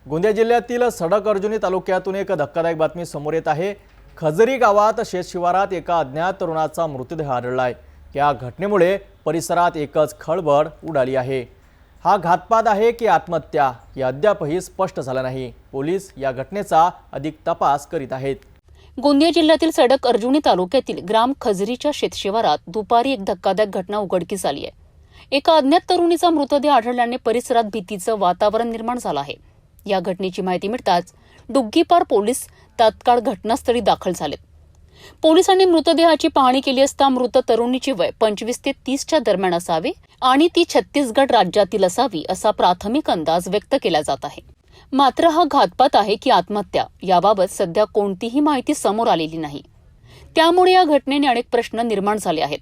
गोंदिया जिल्ह्यातील सडक अर्जुनी तालुक्यातून एक धक्कादायक बातमी समोर येत आहे. खजरी गावात शेतशिवारात एका अज्ञात तरुणाचा मृतदेह आढळलाय. या घटनेमुळे परिसरात एकच खळबळ उडाली आहे. हा घातपात आहे की आत्महत्या हे अद्यापही स्पष्ट झालं नाही. पोलीस या घटनेचा अधिक तपास करीत आहेत. गोंदिया जिल्ह्यातील सडक अर्जुनी तालुक्यातील ग्राम खजरीच्या शेतशिवारात दुपारी एक धक्कादायक घटना उघडकीस आली आहे. एका अज्ञात तरुणीचा मृतदेह आढळल्याने परिसरात भीतीचं वातावरण निर्माण झालं आहे. या घटनेची माहिती मिळताच डुग्गीपार पोलीस तात्काळ घटनास्थळी दाखल झालेत. पोलिसांनी मृतदेहाची पाहणी केली असता मृत तरुणीचे वय 25 ते 30च्या दरम्यान असावे आणि ती छत्तीसगड राज्यातील असावी असा प्राथमिक अंदाज व्यक्त केला जात आहे. मात्र हा घातपात आहे की आत्महत्या याबाबत सध्या कोणतीही माहिती समोर आलेली नाही. त्यामुळे या घटनेने अनेक प्रश्न निर्माण झाले आहेत.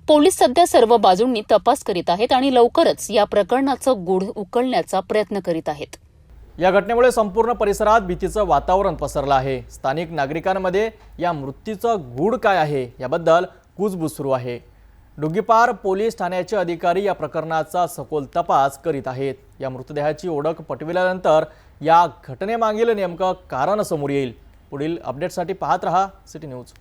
पोलीस सध्या सर्व बाजूंनी तपास करीत आहेत आणि लवकरच या प्रकरणाचं गूढ उकलण्याचा प्रयत्न करीत आहेत. या घटनेमुळे संपूर्ण परिसरात भीतीचं वातावरण पसरलं आहे. स्थानिक नागरिकांमध्ये या मृत्यूचं गूढ काय आहे याबद्दल कुजबूज सुरू आहे. डुग्गीपार पोलीस ठाण्याचे अधिकारी या प्रकरणाचा सखोल तपास करीत आहेत. या मृतदेहाची ओळख पटविल्यानंतर या घटनेमागील नेमकं कारण समोर येईल. पुढील अपडेटसाठी पाहत रहा सिटी न्यूज.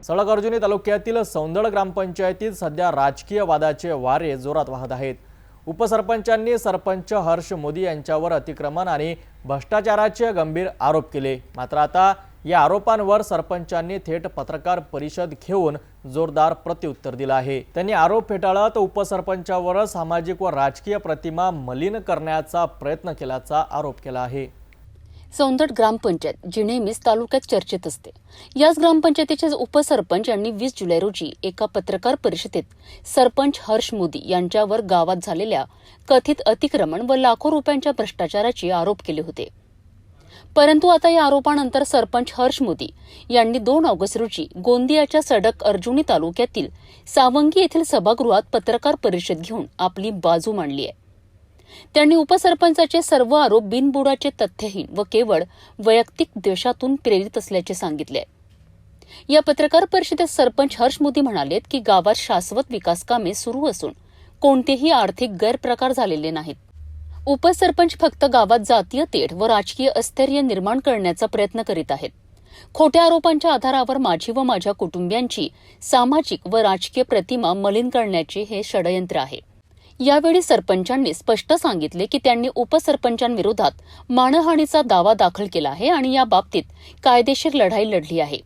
सडक अर्जुनी तालुक्यातील सौंदळ ग्रामपंचायतीत सध्या राजकीय वादाचे वारे जोरात वाहत आहेत. उपसरपंचांनी सरपंच हर्ष मोदी यांच्यावर अतिक्रमण आणि भ्रष्टाचाराचे गंभीर आरोप केले. मात्र आता या आरोपांवर सरपंचांनी थेट पत्रकार परिषद घेऊन जोरदार प्रत्युत्तर दिलं आहे. त्यांनी आरोप फेटाळत उपसरपंचावर सामाजिक व राजकीय प्रतिमा मलिन करण्याचा प्रयत्न केल्याचा आरोप केला आहे. सौंदड ग्रामपंचायत जी नेहमीच तालुक्यात चर्चेत असते. याच ग्रामपंचायतीचे उपसरपंच यांनी 20 जुलै रोजी एका पत्रकार परिषदेत सरपंच हर्ष मोदी यांच्यावर गावात झालेल्या कथित अतिक्रमण व लाखो रुपयांच्या भ्रष्टाचाराचे आरोप केले होते. परंतु आता या आरोपानंतर सरपंच हर्ष मोदी यांनी 2 ऑगस्ट रोजी गोंदियाच्या सडक अर्जुनी तालुक्यातील सावंगी येथील सभागृहात पत्रकार परिषद घेऊन आपली बाजू मांडली आहे. त्यांनी उपसरपंचाचे सर्व आरोप बिनबुडाचे, तथ्यहीन व केवळ वैयक्तिक द्वेषातून प्रेरित असल्याचे सांगितले. या पत्रकार परिषदेत सरपंच हर्ष मोदी म्हणालेत की गावात शाश्वत विकास कामे सुरू असून कोणतेही आर्थिक गैरप्रकार झालेले नाहीत. उपसरपंच फक्त गावात जातीय तेढ व राजकीय अस्थिर्य निर्माण करण्याचा प्रयत्न करीत आहेत. खोट्या आरोपांच्या आधारावर माझी व माझ्या कुटुंबियांची सामाजिक व राजकीय प्रतिमा मलिन करण्याचे हे षडयंत्र आहे. यावेळी सरपंचांनी स्पष्ट सांगितले की त्यांनी उपसरपंचांविरोधात मानहानीचा दावा दाखल केला आहे आणि या बाबतीत कायदेशीर लढाई लढली आहे.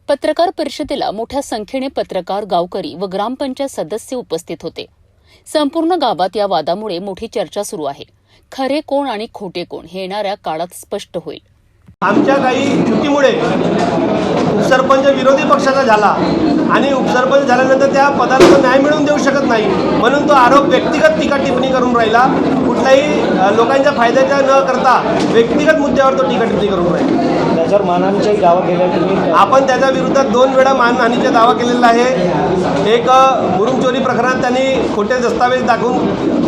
पत्रकार परिषदेला मोठ्या संख्येने पत्रकार, गावकरी व ग्रामपंचायत सदस्य उपस्थित होते. संपूर्ण गावात या वादामुळे मोठी चर्चा सुरू आहे. खरे कोण आणि खोटे कोण हे येणाऱ्या काळात स्पष्ट होईल. आमच्या काही युतीमुळे उपसरपंच विरोधी पक्षाचा झाला आणि उपसरपंच झाल्यानंतर त्या पदाला न्याय मिळवून देऊ शकत नाही म्हणून तो आरोप व्यक्तिगत टीका टिप्पणी करून राहिला. कुठल्याही लोकांच्या फायद्याचा न करता व्यक्तिगत मुद्द्यावर तो टीका टिप्पणी करून राहिला. त्याच्यावर मानहानीचा दावा केला. आपण त्याच्या विरुद्ध 2 वेळा मानहानीचा दावा केलेला आहे. एक मुरुम चोरी प्रकरणात त्यांनी खोटे दस्तावेज दाखवून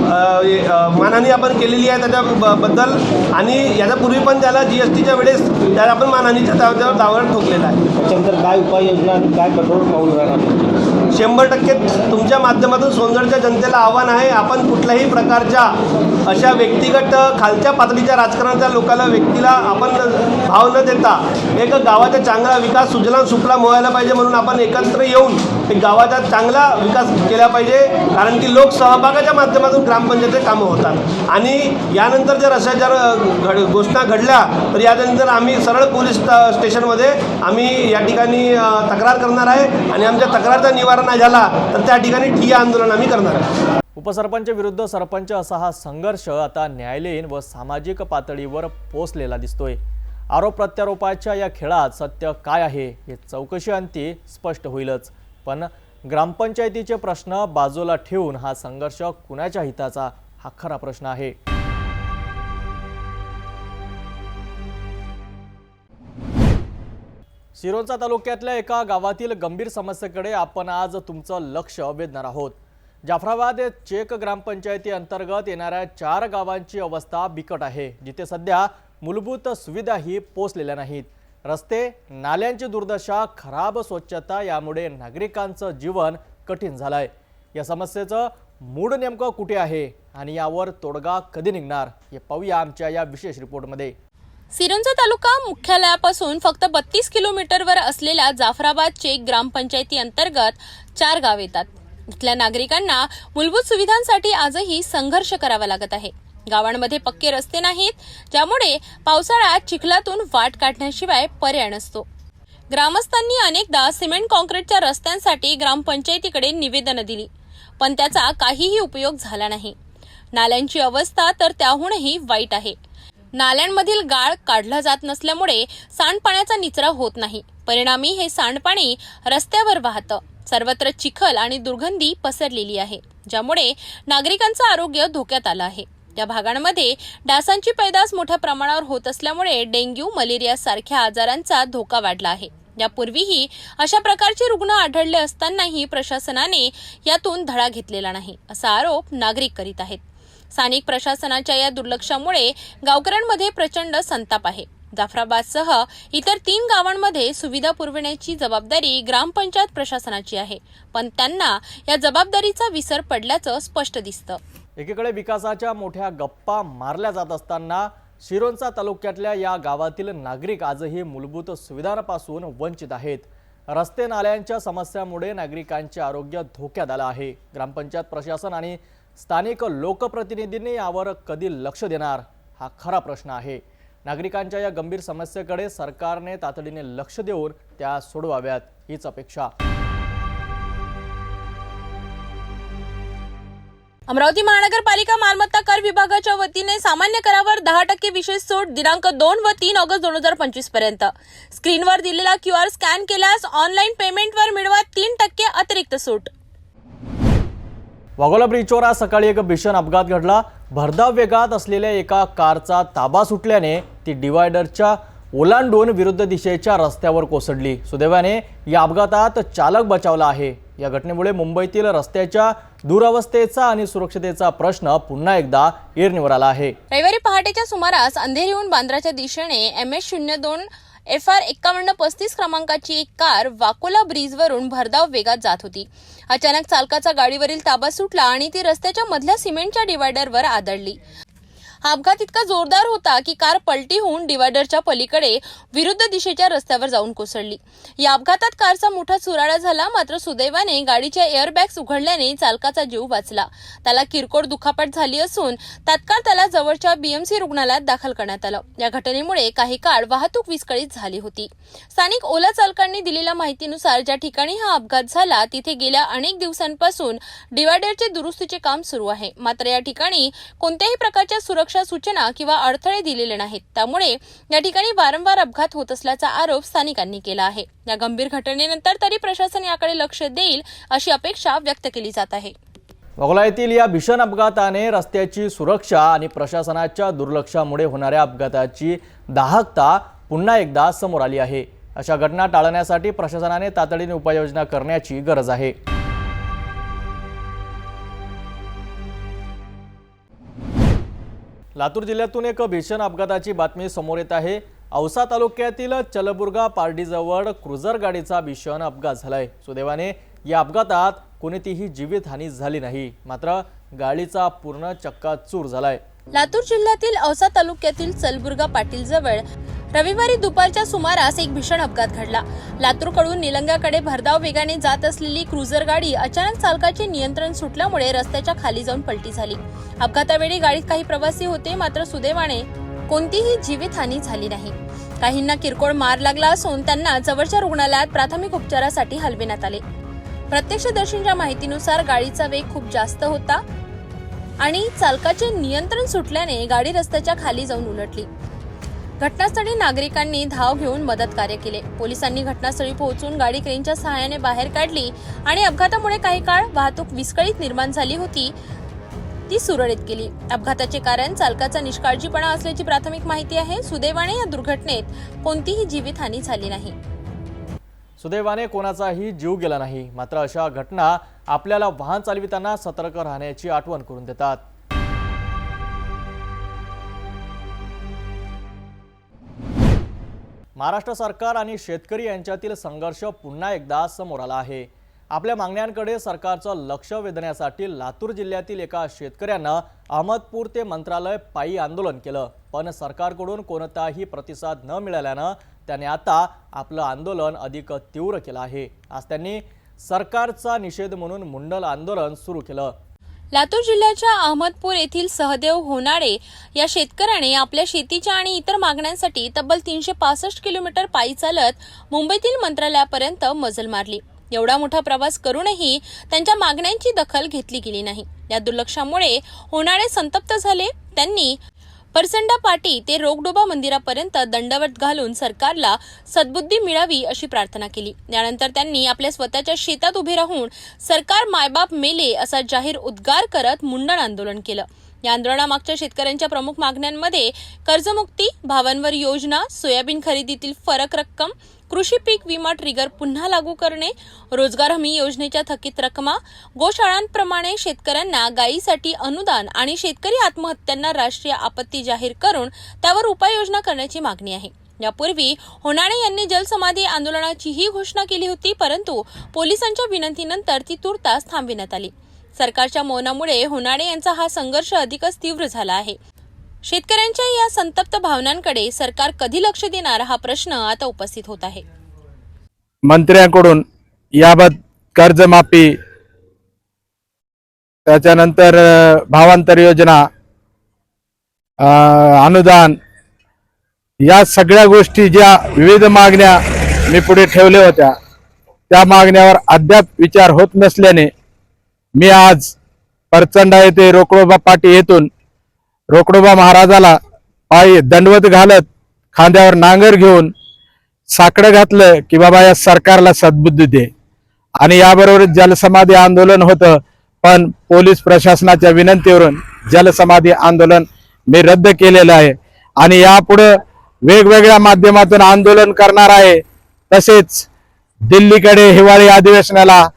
मानहानी आपण केलेली आहे त्याच्याबद्दल आणि याच्यापूर्वी पण त्याला GSTच्या वेळेस त्याला आपण मानहानीच्या दावा ठोकलेला आहे. त्याच्यानंतर काय उपाययोजना आणि काय कठोर पाऊल राहणार? 100% तुमच्या माध्यमातून सोनगडच्या जनतेला आव्हान आहे. आपण कुठल्याही प्रकारच्या अशा व्यक्तिगत खालच्या पातळीच्या राजकारणाच्या व्यक्तीला आपण भाव न देता एक गावाचा चांगला विकास सुजलाम सुफलाम व्हायला पाहिजे म्हणून आपण एकत्र येऊन एक गावाचा चांगला विकास केला पाहिजे. कारण की लोकसहभागाच्या माध्यमातून ग्रामपंचायतीचे कामं होतात आणि यानंतर जर अशा जर घोषणा घडल्या तर यानंतर आम्ही सरळ पोलीस स्टेशनमध्ये आम्ही या ठिकाणी तक्रार करणार आहे आणि आमच्या तक्रारचा निवारण नाही झाला तर त्या ठिकाणी ठिय्या आंदोलन आम्ही करणार आहे. उपसरपंच विरुद्ध सरपंच असा हा संघर्ष आता न्यायालयीन व सामाजिक पातळीवर पोचलेला दिसतोय. आरोप प्रत्यारोपाच्या या खेळात सत्य काय आहे हे चौकशी अंती स्पष्ट होईलच. पण ग्रामपंचायतीचे प्रश्न बाजूला ठेवून हा संघर्ष कुणाच्या हिताचा हा खरा प्रश्न आहे. सिरोंचा तालुक्यातल्या एका गावातील गंभीर समस्येकडे आपण आज तुमचं लक्ष वेधणार आहोत. जाफराबाद चेक ग्रामपंचायती अंतर्गत येणाऱ्या 4 गावांची अवस्था बिकट आहे, जिथे सध्या मूलभूत सुविधाही पोचलेल्या नाहीत. रस्ते, नाल्यांची दुर्दशा, खराब स्वच्छता यामुळे नागरिकांचं जीवन कठीण झालंय. या समस्येचं मूळ नेमकं कुठे आहे आणि यावर तोडगा कधी निघणार हे पाहूया आमच्या या विशेष रिपोर्टमध्ये. सिरोंचा तालुका मुख्यालयापासून फक्त 32 किलोमीटरवर असलेल्या जाफराबाद चेक ग्रामपंचायती अंतर्गत 4 गाव येतात. इथल्या नागरिकांना मूलभूत सुविधांसाठी आजही संघर्ष करावा लागत आहे. गावांमध्ये पक्के रस्ते नाहीत, ज्यामुळे पावसाळ्यात चिखलातून वाट काढण्याशिवाय पर्याय नसतो. ग्रामस्थांनी अनेकदा सिमेंट कॉन्क्रीटच्या रस्त्यांसाठी ग्रामपंचायतीकडे निवेदनं दिली, पण त्याचा काहीही उपयोग झाला नाही. नाल्यांची अवस्था तर त्याहूनही वाईट आहे. नाल्यांमधील गाळ काढला जात नसल्यामुळे सांडपाण्याचा निचरा होत नाही. परिणामी हे सांडपाणी रस्त्यावर वाहतं. सर्वत्र चिखल आणि दुर्गंधी पसरलेली आहे, ज्यामुळे नागरिकांचं आरोग्य धोक्यात आलं आहे. या भागांमध्ये डासांची पैदास मोठ्या प्रमाणावर होत असल्यामुळे डेंग्यू, मलेरिया सारख्या आजारांचा धोका वाढला आहे. यापूर्वीही अशा प्रकारचे रुग्ण आढळले असतानाही प्रशासनाने यातून धडा घेतलेला नाही, असा आरोप नागरिक करीत आहेत. स्थानिक प्रशासनाच्या या दुर्लक्षामुळे गावकऱ्यांमध्ये प्रचंड संताप आहे. जाफराबादसह इतर 3 गावांमध्ये सुविधा पुरविण्याची जबाबदारी ग्रामपंचायत प्रशासनाची आहे, पण त्यांना या जबाबदारीचा विसर पडल्याचं स्पष्ट दिसतं. एकीकडे विकासाच्या मोठ्या गप्पा मारल्या जात असताना सिरोंचा तालुक्यातल्या या गावातील नागरिक आजही मूलभूत सुविधांपासून वंचित आहेत. रस्ते, नाल्यांच्या समस्यामुळे नागरिकांचे आरोग्य धोक्यात आलं आहे. ग्रामपंचायत प्रशासन आणि स्थानिक लोकप्रतिनिधींनी यावर कधी लक्ष देणार हा खरा प्रश्न आहे. नागरिकांच्या या गंभीर समस्येकडे सरकारने तातडीने लक्ष देऊन त्या सोडवाव्यात हीच अपेक्षा. अमरावती महानगरपालिका मालमत्ता कर विभागाच्या वतीने सामान्य करावर 10% विशेष सूट दिनांक 2 व 3 ऑगस्ट 2025 पर्यंत. स्क्रीनवर दिलेला QR स्कॅन केल्यास ऑनलाईन पेमेंटवर मिळवा 3% अतिरिक्त सूट. वाघोला ब्रिजवर आज सकाळी एक भीषण अपघात घडला. भरधाव वेगात असलेल्या एका कारचा ताबा सुटल्याने ती डिवायडरच्या ओलांडून विरुद्ध दिशेच्या रस्त्यावर कोसळली। सुदैवाने या अपघातात चालक बचावला आहे। या घटनेमुळे मुंबईतील रस्त्याच्या दुरावस्थेचा आणि सुरक्षतेचा प्रश्न पुन्हा एकदा ऐरणीवर आला आहे। रविवारी पहाटेच्या सुमारास अंधेरीहून बांद्राच्या दिशेने MS02 FR 5135 क्रमांकाची एक कार वाकोला ब्रिजवरून भरधाव वेगात जात होती। अचानक चालकाचा गाडीवरील ताबा सुटला आणि ती रस्त्याच्या मधल्या सिमेंटच्या डिवायडरवर आदळली। हा अपघात इतका जोरदार होता की कार पलटी होऊन डिवायडरच्या पलीकडे विरुद्ध दिशेच्या रस्त्यावर जाऊन कोसळली। या अपघातात कारचा मोठा चुराडा झाला, मात्र सुदैवाने गाडीच्या एअरबॅग्स उघडल्याने चालकाचा जीव वाचला। त्याला किरकोळ दुखापत झाली असून तात्काळ त्याला जवळच्या BMC रुग्णालयात दाखल करण्यात आलं। या घटनेमुळे काही काळ वाहतूक विस्कळीत झाली होती। स्थानिक ओला चालकांनी दिलेल्या माहितीनुसार ज्या ठिकाणी हा अपघात झाला तिथे गेल्या अनेक दिवसांपासून डिवायडरचे दुरुस्तीचे काम सुरू आहे, मात्र या ठिकाणी कोणत्याही प्रकारच्या सुरक्षा सूचना किंवा अडथळे दिलेले नाहीत। त्यामुळे या ठिकाणी वारंवार अपघात होत असल्याचा आरोप स्थानिकांनी केला आहे। या गंभीर घटनेनंतर तरी प्रशासन याकडे लक्ष देईल अशी अपेक्षा व्यक्त केली जात आहे। वाघोला येथील या भीषण अपघाताने रस्त्याची सुरक्षा आणि प्रशासनाच्या दुर्लक्षामुळे होणाऱ्या अपघाताची दाहकता पुन्हा एकदा समोर आली आहे। अशा घटना टाळण्यासाठी प्रशासनाने तातडीने उपाययोजना करण्याची गरज आहे। लातूर जिल्ह्यातून एक भीषण अपघाताची बातमी समोर येत आहे। औसा तालुक्यातील चलबुर्गा पारडीजवळ क्रुझर गाडीचा भीषण अपघात झालाय। सुदैवाने या अपघातात कोणतीही जीवितहानी झाली नाही, मात्र गाडीचा पूर्ण चक्काचूर झालाय। लातूर जिल्ह्यातील औसा तालुक्यातील चलबुर्गा पाटील जवळ रविवारी दुपारच्या सुमारास एक भीषण अपघात घडला। लातूरकडून निलंग्याकडे भरधाव वेगाने जात असलेली क्रुझर गाडी अचानक चालकाचे नियंत्रण सुटल्यामुळे रस्त्याच्या खाली जाऊन पलटी झाली। अपघातावेळी गाडीत काही प्रवासी होते, मात्र सुदैवाने कोणतीही जीवितहानी झाली नाही। काहींना किरकोळ मार लागला असून त्यांना जवळच्या रुग्णालयात प्राथमिक उपचारासाठी हलविण्यात आले। प्रत्यक्षदर्शींच्या माहितीनुसार गाडीचा वेग खूप जास्त होता आणि चालकाचे नियंत्रण सुटल्याने गाडी रस्त्याच्या खाली जाऊन उलटली। घटनास्थळी नागरिकांनी धाव घेऊन मदत कार्य केले। पोलिसांनी घटनास्थळी पोहोचून गाडी क्रेनच्या सहाय्याने बाहेर काढली आणि अपघातामुळे काही काळ वाहतूक विस्कळीत निर्माण झाली होती ती सुरळीत केली। अपघाताचे कारण चालकाचा निष्काळजीपणा असल्याची प्राथमिक माहिती आहे। सुदैवाने या दुर्घटनेत कोणतीही जीवितहानी झाली नाही। सुदैवाने कोणाचाही जीव गेला नाही, मात्र अशा घटना आपल्याला वाहन चालविताना सतर्क राहण्याची आठवण करून देतात। महाराष्ट्र सरकार आणि शेतकरी यांच्यातील संघर्ष पुन्हा एकदा समोर आला आहे। आपल्या मागण्यांकडे सरकारचं लक्ष वेधण्यासाठी लातूर जिल्ह्यातील एका शेतकऱ्यानं अहमदपूर ते मंत्रालय पायी आंदोलन केलं, पण सरकारकडून कोणताही प्रतिसाद न मिळाल्यानं त्याने आता आपलं आंदोलन अधिक तीव्र केलं आहे। आज त्यांनी सरकारचा निषेध म्हणून मुंडल आंदोलन सुरू केलं। लातूर जिल्ह्याच्या अहमदपूर येथील सहदेव होनाडे या शेतकऱ्याने आपल्या शेतीच्या आणि इतर मागण्यांसाठी तब्बल 365 किलोमीटर पायी चालत मुंबईतील मंत्रालयापर्यंत मजल मारली। एवढा मोठा प्रवास करूनही त्यांच्या मागण्यांची दखल घेतली गेली नाही। या दुर्लक्षामुळे होनाडे संतप्त झाले। त्यांनी परसंडा पाटी ते रोकडोबा मंदिरापर्यंत दंडवत घालून सरकारला सद्बुद्धी मिळावी अशी प्रार्थना केली। यानंतर त्यांनी आपल्या स्वतःच्या शेतात उभे राहून सरकार मायबाप मेले असा जाहीर उद्गार करत मुंडन आंदोलन केलं। या आंदोलनामागच्या शेतकऱ्यांच्या प्रमुख मागण्यांमध्ये कर्जमुक्ती, भावांवर योजना, सोयाबीन खरेदीतील फरक रक्कम, कृषी पीक विमा ट्रिगर पुन्हा लागू करणे, रोजगार हमी योजनेच्या थकीत रकमा, गोशाळांप्रमाणे शेतकऱ्यांना गायीसाठी अनुदान आणि शेतकरी आत्महत्यांना राष्ट्रीय आपत्ती जाहीर करून त्यावर उपाययोजना करण्याची मागणी आहे। यापूर्वी होनाडे यांनी जलसमाधी आंदोलनाचीही घोषणा केली होती, परंतु पोलिसांच्या विनंतीनंतर ती तुर्तास थांबविण्यात आली। सरकारच्या मौनामुळे होनाडे यांचा हा संघर्ष अधिकच तीव्र झाला आहे। शेतकऱ्यांच्या या संतप्त भावनांकडे सरकार कधी लक्ष देणार हा प्रश्न आता उपस्थित होत आहे। मंत्र्यांकडून याबाबत कर्जमाफी, त्याच्यानंतर भावांतर योजना, अनुदान, या सगळ्या गोष्टी ज्या विविध मागण्या मी पुढे ठेवल्या होत्या त्या मागण्यावर अद्याप विचार होत नसल्याने मी आज परचंडा येथे रोकडोबा पाटी येथून रोकडोबा महाराजाला पायी दंडवत घालत खांद्यावर नांगर घेऊन साकडं घातलं की बाबा या सरकारला सद्बुद्धी दे। आणि याबरोबरच जलसमाधी आंदोलन होतं, पण पोलीस प्रशासनाच्या विनंतीवरून जलसमाधी आंदोलन मी रद्द केलेलं आहे आणि यापुढे वेगवेगळ्या माध्यमातून आंदोलन करणार आहे. तसेच दिल्लीकडे हिवाळी अधिवेशनाला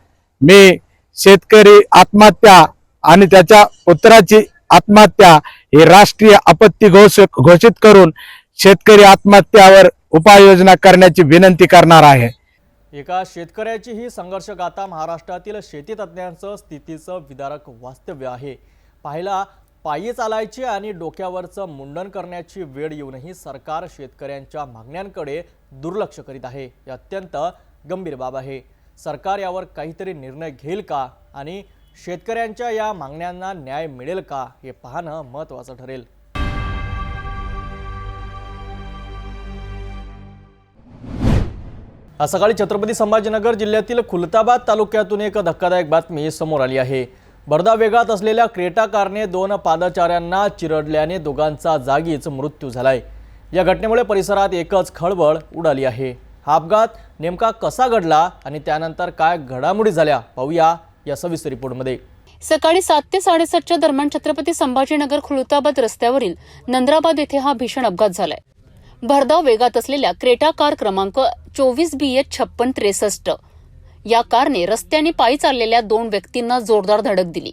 मी शेतकरी आत्महत्या आणि त्याच्या पुत्राची आत्महत्या ही राष्ट्रीय आपत्ती घोषित करून शेतकरी आत्महत्यावर उपाययोजना करण्याची विनंती करणार आहे. एका शेतकऱ्याची ही संघर्ष गाथा महाराष्ट्रातील शेती तज्ज्ञांचं स्थितीचं विदारक वास्तव्य आहे. पाहिला पायी चालायची आणि डोक्यावरचं मुंडन करण्याची वेळ येऊनही सरकार शेतकऱ्यांच्या मागण्यांकडे दुर्लक्ष करीत आहे. ही अत्यंत गंभीर बाब आहे. सरकार यावर काहीतरी निर्णय घेईल का आणि शेतकऱ्यांच्या या मागण्यांना न्याय मिळेल का हे पाहणं महत्त्वाचं ठरेल. आज सकाळी छत्रपती संभाजीनगर जिल्ह्यातील खुलताबाद तालुक्यातून एक धक्कादायक बातमी समोर आली आहे. भरधाव वेगात असलेल्या क्रेटा कारने 2 पादचाऱ्यांना चिरडल्याने दोघांचा जागीच मृत्यू झालाय. या घटनेमुळे परिसरात एकच खळबळ उडाली आहे. हा अपघात नेमका कसा घडला आणि त्यानंतर काय घडामोडी झाल्या पाहूया या सविस्तर रिपोर्टमध्ये. सकाळी 7 ते 7:30च्या दरम्यान छत्रपती संभाजीनगर खुलताबाद रस्त्यावरील नंद्राबाद येथे हा भीषण अपघात झालाय. भरधाव वेगात असलेल्या क्रेटा कार क्रमांक 24 BH 5663 या कारने रस्त्याने पायी चाललेल्या 2 व्यक्तींना जोरदार धडक दिली.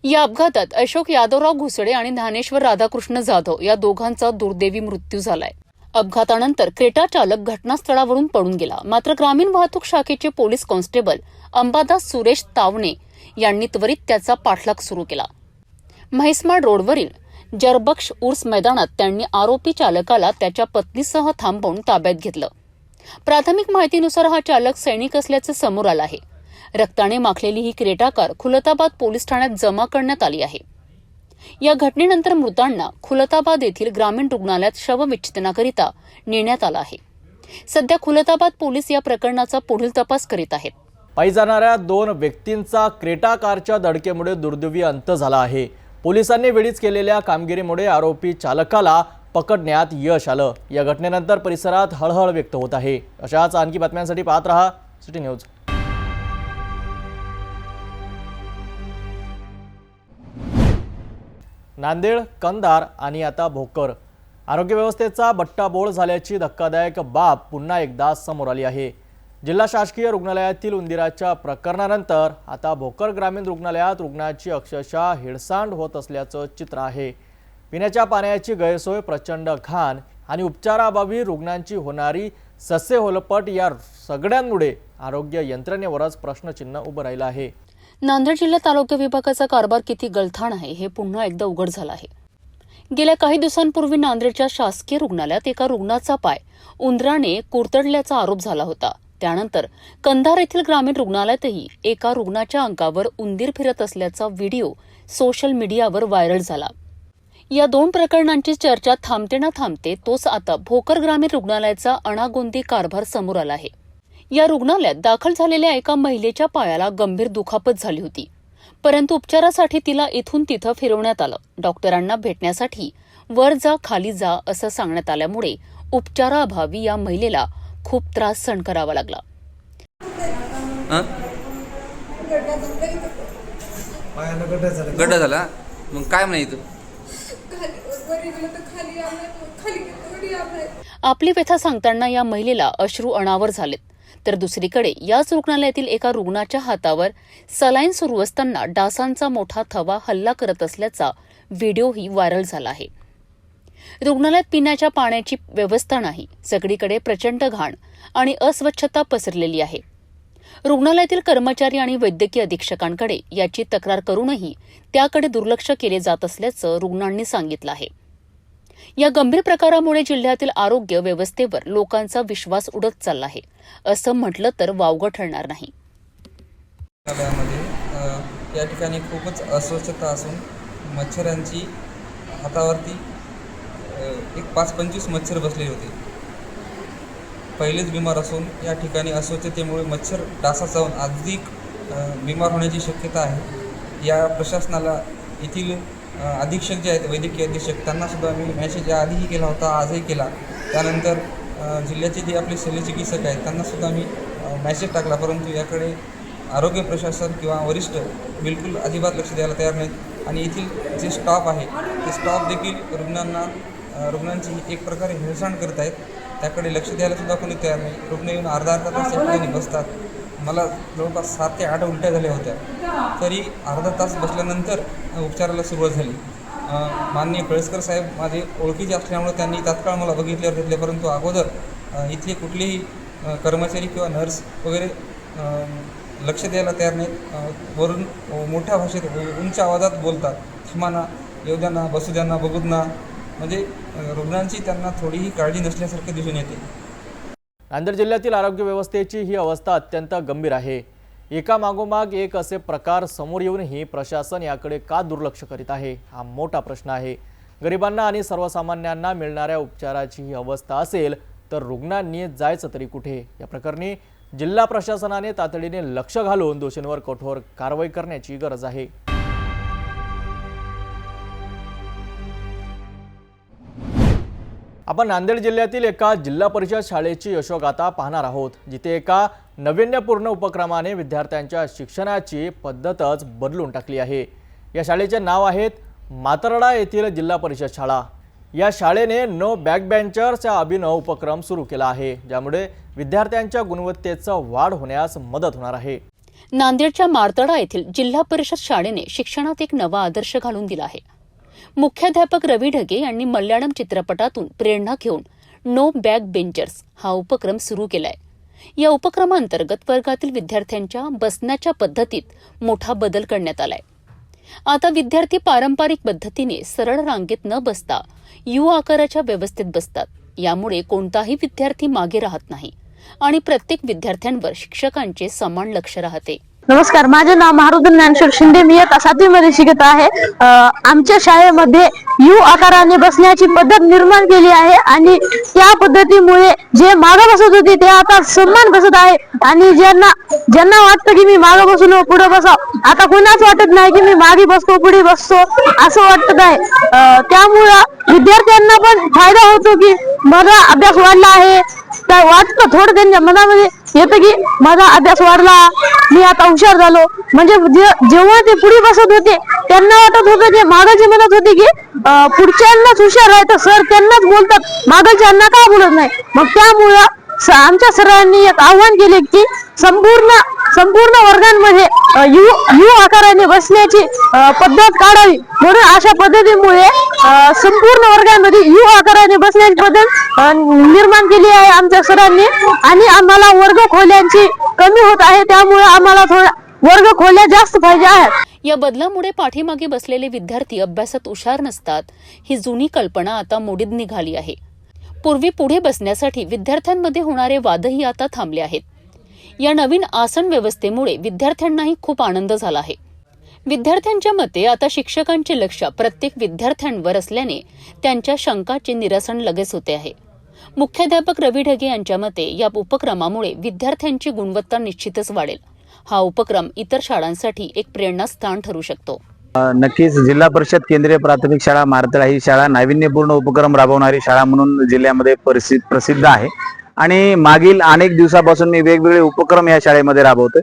या अपघातात अशोक यादवराव घुसडे आणि ज्ञानेश्वर राधाकृष्ण जाधव या दोघांचा दुर्दैवी मृत्यू झालाय. अपघातानंतर क्रेटा चालक घटनास्थळावरून पळून गेला. मात्र ग्रामीण वाहतूक शाखेचे पोलीस कॉन्स्टेबल अंबादास सुरेश तावणे यांनी त्वरित त्याचा पाठलाग सुरू केला. म्हैसमाड रोडवरील जरबक्ष उर्स मैदानात त्यांनी आरोपी चालकाला त्याच्या पत्नीसह थांबवून ताब्यात घेतलं. प्राथमिक माहितीनुसार हा चालक सैनिक असल्याचं समोर आलं आहे. रक्ताने माखलेली ही क्रेटा कार खुलताबाद पोलीस ठाण्यात जमा करण्यात आली आहे. या घटनेनंतर मृतांना खुलताबाद येथील ग्रामीण रुग्णालयात शवविच्छेदनाकरिता नेण्यात आलं आहे. सध्या खुलताबाद पोलीस या प्रकरणाचा पुढील तपास करीत आहेत. पायी जाणाऱ्या 2 व्यक्तींचा क्रेटा कारच्या धडकेमुळे दुर्दैवी अंत झाला आहे. पोलिसांनी वेळीच केलेल्या कामगिरीमुळे आरोपी चालकाला पकडण्यात यश आलं. या घटनेनंतर परिसरात हळहळ व्यक्त होत आहे. अशाच आणखी बातम्यांसाठी पाहत रहा सिटी न्यूज. नांदेड, कंधार आणि आता भोकर आरोग्य व्यवस्थेचा बट्टाबोळ झाल्याची धक्कादायक बाब पुन्हा एकदा समोर आली आहे. जिल्हा शासकीय रुग्णालयातील उंदीराच्या प्रकरणानंतर आता भोकर ग्रामीण रुग्णालयात रुग्णाची अक्षरशः हेळसांड होत असल्याचं चित्र आहे. पिण्याच्या पाण्याची गैरसोय, प्रचंड घाण आणि उपचाराअभावी रुग्णांची होणारी सस्यहोलपट या सगळ्यांमुळे आरोग्य यंत्रणेवरच प्रश्नचिन्ह उभं राहिलं आहे. नांदेड जिल्ह्यात आरोग्य विभागाचा कारभार किती गलथान आहे हे पुन्हा एकदा उघड झालं आहे. गेल्या काही दिवसांपूर्वी नांदेडच्या शासकीय रुग्णालयात एका रुग्णाचा पाय उंदराने कुरतडल्याचा आरोप झाला होता. त्यानंतर कंधार येथील ग्रामीण रुग्णालयातही एका रुग्णाच्या अंगावर उंदीर फिरत असल्याचा व्हिडिओ सोशल मीडियावर व्हायरल झाला. या 2 प्रकरणांची चर्चा थांबते ना थांबते तोच आता भोकर ग्रामीण रुग्णालयाचा अनागोंदी कारभार समोर आला आहे. या रुग्णालयात दाखल झालेल्या एका महिलेच्या पायाला गंभीर दुखापत झाली होती, परंतु उपचारासाठी तिला इथून तिथं फिरवण्यात आलं. डॉक्टरांना भेटण्यासाठी वर जा खाली जा असं सांगण्यात आल्यामुळे उपचाराअभावी या महिलेला खूप त्रास सहन करावा लागला. गड्डा झाला मग काय म्हणायचं. आपली व्यथा सांगताना या महिलेला अश्रू अनावर झालेत. तर दुसरीकडे याच रुग्णालयातील एका रुग्णाच्या हातावर सलाईन सुरू असताना डासांचा मोठा थवा हल्ला करत असल्याचा व्हिडिओही व्हायरल झाला आहे. रुग्णालयात पिण्याच्या पाण्याची व्यवस्था नाही. सगळीकडे प्रचंड घाण आणि अस्वच्छता पसरलेली आहे. रुग्णालयातील कर्मचारी आणि वैद्यकीय अधीक्षकांकडे याची तक्रार करूनही त्याकडे दुर्लक्ष केले जात असल्याचं रुग्णांनी सांगितलं आहे. या गंभीर प्रकारामुळे जिल्ह्यातील आरोग्य व्यवस्थेवर लोकांचा विश्वास उडत चालला आहे असं म्हटलं तर वावगं ठरणार नाही. या ठिकाणी खूपच अस्वच्छता असून मच्छरांची हातावरती एक 5-25 मच्छर बसलेले होते. पहिलेच बिमार असून या ठिकाणी अस्वच्छतेमुळे मच्छर डासा चावून अधिक बिमार होण्याची शक्यता आहे. या प्रशासनाला येथील अधीक्षक जे आहेत वैद्यकीय अधीक्षक त्यांनासुद्धा मी मॅसेज आधीही केला होता, आजही केला. त्यानंतर जिल्ह्याचे जे आपले शल्यचिकित्सक आहेत त्यांनासुद्धा मी मॅसेज टाकला, परंतु याकडे आरोग्य प्रशासन किंवा वरिष्ठ बिलकुल अजिबात लक्ष द्यायला तयार नाहीत. आणि येथील जे स्टाफ आहे ते स्टाफ देखील रुग्णांची एक प्रकारे हेळसांड करत आहेत. त्याकडे लक्ष द्यायला सुद्धा कोणी तयार नाही. रुग्ण येऊन अर्धा तास या ठिकाणी बसतात. मला जवळपास 7 ते 8 उलट्या झाल्या होत्या, तरी अर्धा तास बसल्यानंतर उपचाराला सुरुवात झाली. माननीय कळसकर साहेब माझे ओळखीचे असल्यामुळे त्यांनी तात्काळ मला बघितल्यावर घेतले, परंतु अगोदर इथले कुठलेही कर्मचारी किंवा नर्स वगैरे लक्ष द्यायला तयार नाहीत. वरून मोठ्या भाषेत उंच आवाजात बोलतात, थांबाना, येऊ द्या ना, बसू द्या ना, बघूत ना. म्हणजे रुग्णांची त्यांना थोडीही काळजी नसल्यासारखे दिसून येते. नांदेड जिल्ह्यातील आरोग्य व्यवस्थेची ही अवस्था अत्यंत गंभीर आहे. एका मागोमाग एक असे प्रकार समोर येऊनही प्रशासन याकडे का दुर्लक्ष करीत आहे, हा मोठा प्रश्न आहे. गरिबांना आणि सर्वसामान्यांना मिळणाऱ्या उपचाराची ही अवस्था असेल तर रुग्णांनी जायचं तरी कुठे? या प्रकरणी जिल्हा प्रशासनाने तातडीने लक्ष घालून दोषींवर कठोर कारवाई करण्याची गरज आहे. आपण नांदेड जिल्ह्यातील एका जिल्हा परिषद शाळेची यशोगाथा पाहणार आहोत, जिथे एका नाविन्यपूर्ण उपक्रमाने विद्यार्थ्यांच्या शिक्षणाची पद्धतच बदलून टाकली आहे. या शाळेचे नाव आहेत मातरडा येथील जिल्हा परिषद शाळा. या शाळेने नो बॅक बेंचर्स हा अभिनव उपक्रम सुरू केला आहे, ज्यामुळे विद्यार्थ्यांच्या गुणवत्तेचं वाढ होण्यास मदत होणार आहे. नांदेडच्या मातरडा येथील जिल्हा परिषद शाळेने शिक्षणात एक नवा आदर्श घालून दिला आहे. मुख्याध्यापक रवी ढगे यांनी मल्याळम चित्रपटातून प्रेरणा घेऊन नो बॅक बेंचर्स हा उपक्रम सुरू केलाय. या उपक्रमांतर्गत वर्गातील विद्यार्थ्यांच्या बसण्याच्या पद्धतीत मोठा बदल करण्यात आलाय. आता विद्यार्थी पारंपरिक पद्धतीने सरळ रांगेत न बसता यू आकाराच्या व्यवस्थेत बसतात. यामुळे कोणताही विद्यार्थी मागे राहत नाही आणि प्रत्येक विद्यार्थ्यांवर शिक्षकांचे समान लक्ष राहते. नमस्कार, माझे नाव मारुती ज्ञानेश्वर शिंदे. मी इयत्ता 7वी मध्ये शिकत आहे. आमच्या शाळेमध्ये यू आकाराने बसण्याची पद्धत निर्माण केली आहे आणि त्या पद्धतीमुळे जे मागे बसत होते ते आता सन्मान बसत आहे आणि ज्यांना वाटतं की मी मागे बसून पुढे बसाव, आता कोणाच वाटत नाही की मी मागे बसतो पुढे बसतो असं वाटत आहे. त्यामुळं विद्यार्थ्यांना पण फायदा होतो की माझा अभ्यास वाढला आहे. काय वाटतं थोडं त्यांच्या मनामध्ये येतं की माझा अभ्यास वाढला, मी आता हुशार झालो. म्हणजे जेव्हा ते पुढे बसत होते त्यांना वाटत होतं की मागाचे म्हणत होते की पुढच्यांनाच हुशार आहे तर सर त्यांनाच बोलतात, मागाच्यांना का बोलत नाही. मग त्यामुळं आमच्या सरांनी एक आव्हान केले की संपूर्ण वर्गांमध्ये यू आकाराने बसण्याची पद्धत काढावी. म्हणून अशा पद्धतीमुळे संपूर्ण वर्गांमध्ये यू आकाराने बसण्याची पद्धत निर्माण केली आहे आमच्या सरांनी आणि आम्हाला वर्ग खोल्यांची कमी होत आहे, त्यामुळे आम्हाला थोडा वर्ग खोल्या जास्त पाहिजे आहेत. या बदलामुळे पाठीमागे बसलेले विद्यार्थी अभ्यासात हुशार नसतात ही जुनी कल्पना आता मोडीत निघाली आहे. पूर्वी पुढे बसण्यासाठी विद्यार्थ्यांमध्ये होणारे वादही आता थांबले आहेत. या नवीन आसन व्यवस्थेमुळे विद्यार्थ्यांनाही खूप आनंद झाला आहे. विद्यार्थ्यांच्या मते आता शिक्षकांचे लक्ष प्रत्येक विद्यार्थ्यांवर असल्याने त्यांच्या शंकाचे निरसन लगेच होते आहे. मुख्याध्यापक रवी ढगे यांच्या मते या उपक्रमामुळे विद्यार्थ्यांची गुणवत्ता निश्चितच वाढेल. हा उपक्रम इतर शाळांसाठी एक प्रेरणास्थान ठरू शकतो. नक्कीच जिल्हा परिषद केंद्रीय प्राथमिक शाळा मारतळा ही शाळा नाविन्यपूर्ण उपक्रम राबवणारी शाळा म्हणून जिल्ह्यामध्ये प्रसिद्ध आहे आणि मागील अनेक दिवसापासून मी वेगवेगळे उपक्रम या शाळेमध्ये राबवतोय.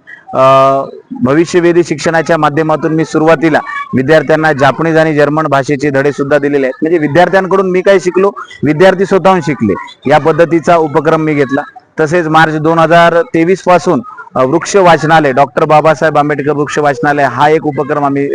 भविष्यवेधी शिक्षणाच्या माध्यमातून मी सुरुवातीला विद्यार्थ्यांना जापनीज आणि जर्मन भाषेचे धडे सुद्धा दिलेले आहेत. म्हणजे विद्यार्थ्यांकडून मी काय शिकलो, विद्यार्थी स्वतःहून शिकले. या पद्धतीचा उपक्रम मी घेतला. तसेच मार्च 2023 पासून वृक्ष वाचनालय, डॉक्टर बाबासाहेब आंबेडकर वृक्ष वाचनालय हा एक उपक्रम आम्ही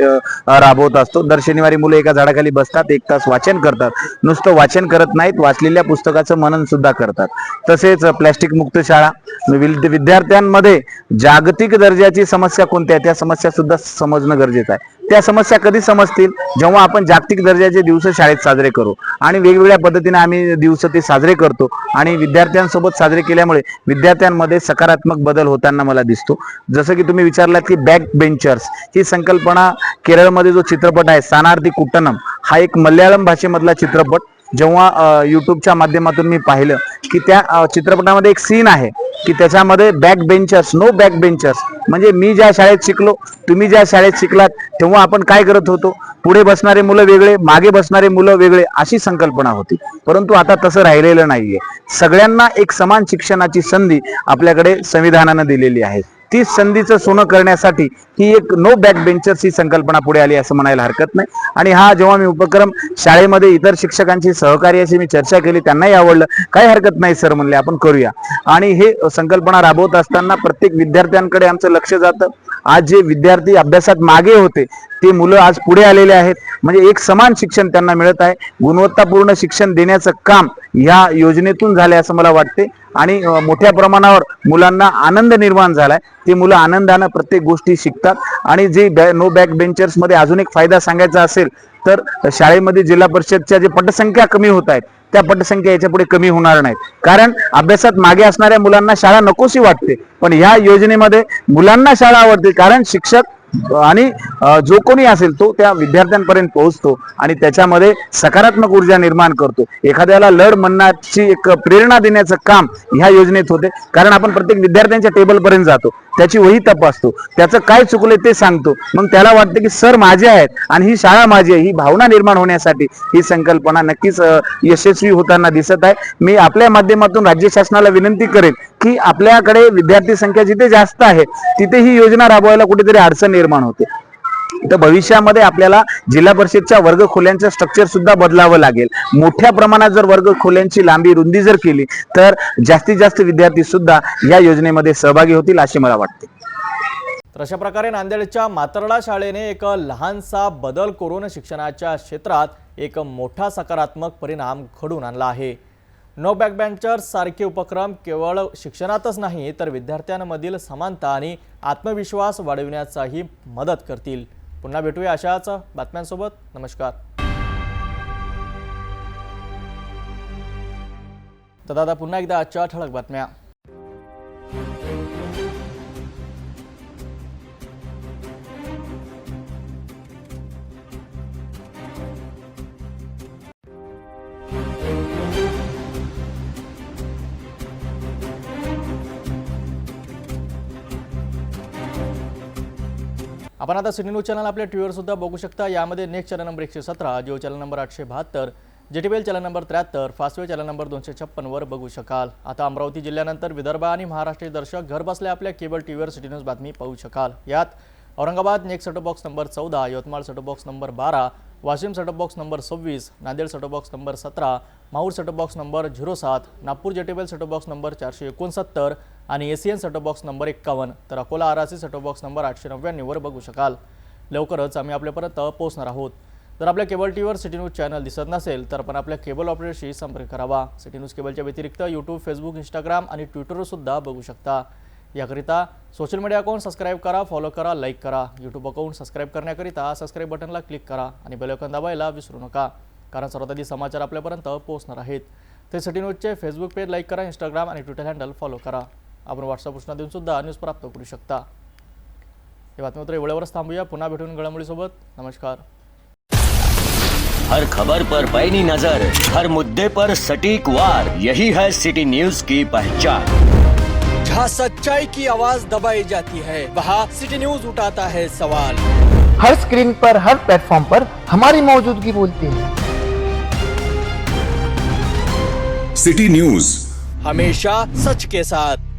राबवत असतो. दर शनिवारी मुलं एका झाडाखाली बसतात, 1 तास वाचन करतात. नुसतं वाचन करत नाहीत, वाचलेल्या पुस्तकाचं मनन सुद्धा करतात. तसेच प्लॅस्टिक मुक्त शाळा, विद्यार्थ्यांमध्ये जागतिक दर्जाची समस्या कोणत्या त्या समस्या सुद्धा समजणं गरजेचं आहे. त्या समस्या कधी समजतील, जेव्हा आपण जागतिक दर्जाचे दिवस शाळेत साजरे करू आणि वेगवेगळ्या पद्धतीने आम्ही दिवस ते साजरे करतो आणि विद्यार्थ्यांसोबत साजरे केल्यामुळे विद्यार्थ्यांमध्ये सकारात्मक बदल होताना मला दिसतो. जसं की तुम्ही विचारलात की बॅक बेंचर्स ही संकल्पना, केरळमध्ये जो चित्रपट आहे सानार्थी कुट्टनम हा एक मल्याळम भाषेमधला चित्रपट, जेव्हा युट्यूबच्या माध्यमातून मी पाहिलं की त्या चित्रपटामध्ये एक सीन आहे की त्याच्यामध्ये back benchers, no back benchers, म्हणजे मी ज्या शाळेत शिकलो, तुम्ही ज्या शाळेत शिकलात तेव्हा आपण काय करत होतो, पुढे बसणारे मुलं वेगळे, मागे बसणारे मुलं वेगळे अशी संकल्पना होती. परंतु आता तसं राहिलेलं नाहीये. सगळ्यांना एक समान शिक्षणाची संधी आपल्याकडे संविधानानं दिलेली आहे. तीच संधीचं सोनं करण्यासाठी ही एक नो बॅक बेंचर्स ही संकल्पना पुढे आली असं म्हणायला हरकत नाही. आणि हा जेव्हा मी उपक्रम शाळेमध्ये इतर शिक्षकांची सहकार्याशी मी चर्चा केली, त्यांनाही आवडलं. काही हरकत नाही सर म्हणले, आपण करूया. आणि हे संकल्पना राबवत असताना प्रत्येक विद्यार्थ्यांकडे आमचं लक्ष जातं. आज जे विद्यार्थी अभ्यासात मागे होते ते मुलं आज पुढे आलेले आहेत. म्हणजे एक समान शिक्षण त्यांना मिळत आहे. गुणवत्तापूर्ण शिक्षण देण्याचं काम या योजनेतून झाले असं मला वाटते. आणि मोठ्या प्रमाणावर मुलांना आनंद निर्माण झालाय. ते मुलं आनंदानं प्रत्येक गोष्टी शिकतात. आणि जे नो बॅक बेंचर्स मध्ये अजून एक फायदा सांगायचा असेल तर शाळेमध्ये जिल्हा परिषदच्या जे पटसंख्या कमी होत आहेत त्या पटसंख्या याच्या पुढे कमी होणार नाहीत. कारण अभ्यासात मागे असणाऱ्या मुलांना शाळा नकोशी वाटते, पण ह्या योजनेमध्ये मुलांना शाळा आवडते. कारण शिक्षक आणि जो कोणी असेल तो त्या विद्यार्थ्यांपर्यंत पोहोचतो आणि त्याच्यामध्ये सकारात्मक ऊर्जा निर्माण करतो. एखाद्याला लढ म्हणण्याची एक प्रेरणा देण्याचं काम ह्या योजनेत होते. कारण आपण प्रत्येक विद्यार्थ्यांच्या टेबलपर्यंत जातो, त्याची वही तपासतो, त्याचं काय चुकले ते सांगतो. मग त्याला वाटतं की सर माझे आहेत आणि ही शाळा माझी आहे. ही भावना निर्माण होण्यासाठी ही संकल्पना नक्कीच यशस्वी होताना दिसत आहे. मी आपल्या माध्यमातून राज्य शासनाला विनंती करेन की आपल्याकडे विद्यार्थी संख्या जिथे जास्त आहे तिथे ही योजना राबवायला कुठेतरी अडचण निर्माण होते. तर भविष्यामध्ये आपल्याला जिल्हा परिषदच्या वर्ग खोल्यांचं स्ट्रक्चर सुद्धा बदलावं लागेल. मोठ्या प्रमाणात जर वर्ग खोल्यांची लांबी रुंदी जर केली तर जास्तीत जास्त विद्यार्थी सुद्धा या योजनेमध्ये सहभागी होतील असे मला वाटते. तर अशा प्रकारे नांदेडच्या मातर्डा शाळेने एक लहानसा बदल करून शिक्षणाच्या क्षेत्रात एक मोठा सकारात्मक परिणाम घडवून आणला आहे. नो बॅक बेंचर्स सारखे उपक्रम केवळ शिक्षणातच नाही तर विद्यार्थ्यांमधील समानता आणि आत्मविश्वास वाढविण्याचाही मदत करतील. पुन्हा भेटूया अशाच बातम्यांसोबत. नमस्कार. तर दादा पुन्हा एकदा आजच्या ठळक बातम्या. आपण आता सिटी न्यूज चॅनल आपल्या टीव्हीवर सुद्धा बघू शकता. यामध्ये next channel number 117, Jio channel number 872, JTBL channel number 73, Fastway channel number 256 वर बघू शकाल. आता अमरावती जिल्ह्यानंतर विदर्भ आणि महाराष्ट्र दर्शक घर बसल्या आपल्या केबल टीव्हीवर सिटी न्यूज बातमी पाहू शकाल. यात Aurangabad next setup box number 14, Yavatmal setup box number 12, Washim setup box number 26, Nanded setup box number 17, Mahur setup box number 07, Nagpur JTBL setup box number 469 आणि एसीएन सेटअप बॉक्स नंबर 51, तर Akola RRC setup box number 899 वर बघू शकाल. लवकरच आम्ही आपल्यापर्यंत पोहोचणार आहोत. जर आपल्या केबल टीव्हीवर सिटी न्यूज चॅनल दिसत नसेल तर आपण आपल्या केबल ऑपरेटरशी संपर्क करावा. सिटी न्यूज केबलच्या व्यतिरिक्त यूट्यूब, फेसबुक, इंस्टाग्राम आणि ट्विटरवर सुद्धा बघू शकता. याकरिता सोशल मीडिया अकाउंट सबस्क्राईब करा, फॉलो करा, लाईक करा. यूट्यूब अकाउंट सबस्क्राईब करण्याकरिता सबस्क्राईब बटनला क्लिक करा आणि बेल आयकॉन दाबायला विसरू नका, कारण सर्वात आधी समाचार आपल्यापर्यंत पोहोचणार आहेत. ते सिटी न्यूजचे फेसबुक पेज लाईक करा, इंस्टाग्राम आणि ट्विटर हँडल फॉलो करा. आपण व्हॉट्सअप सूचना देऊन सुद्धा न्यूज प्राप्त करू शकता. हे बातमीपत्र एवढ्यावरच थांबूया. पुन्हा भेटून घडामोडीसोबत. नमस्कार. हर खबर पर पैनी नजर, हर मुद्दे पर सटीक वार, यही है सिटी न्यूज की पहचान. जहाँ सच्चाई की आवाज दबाई जाती है वहाँ सिटी न्यूज उठाता है सवाल. हर स्क्रीन पर, हर प्लेटफॉर्म पर हमारी मौजूदगी बोलती है. सिटी न्यूज हमेशा सच के साथ.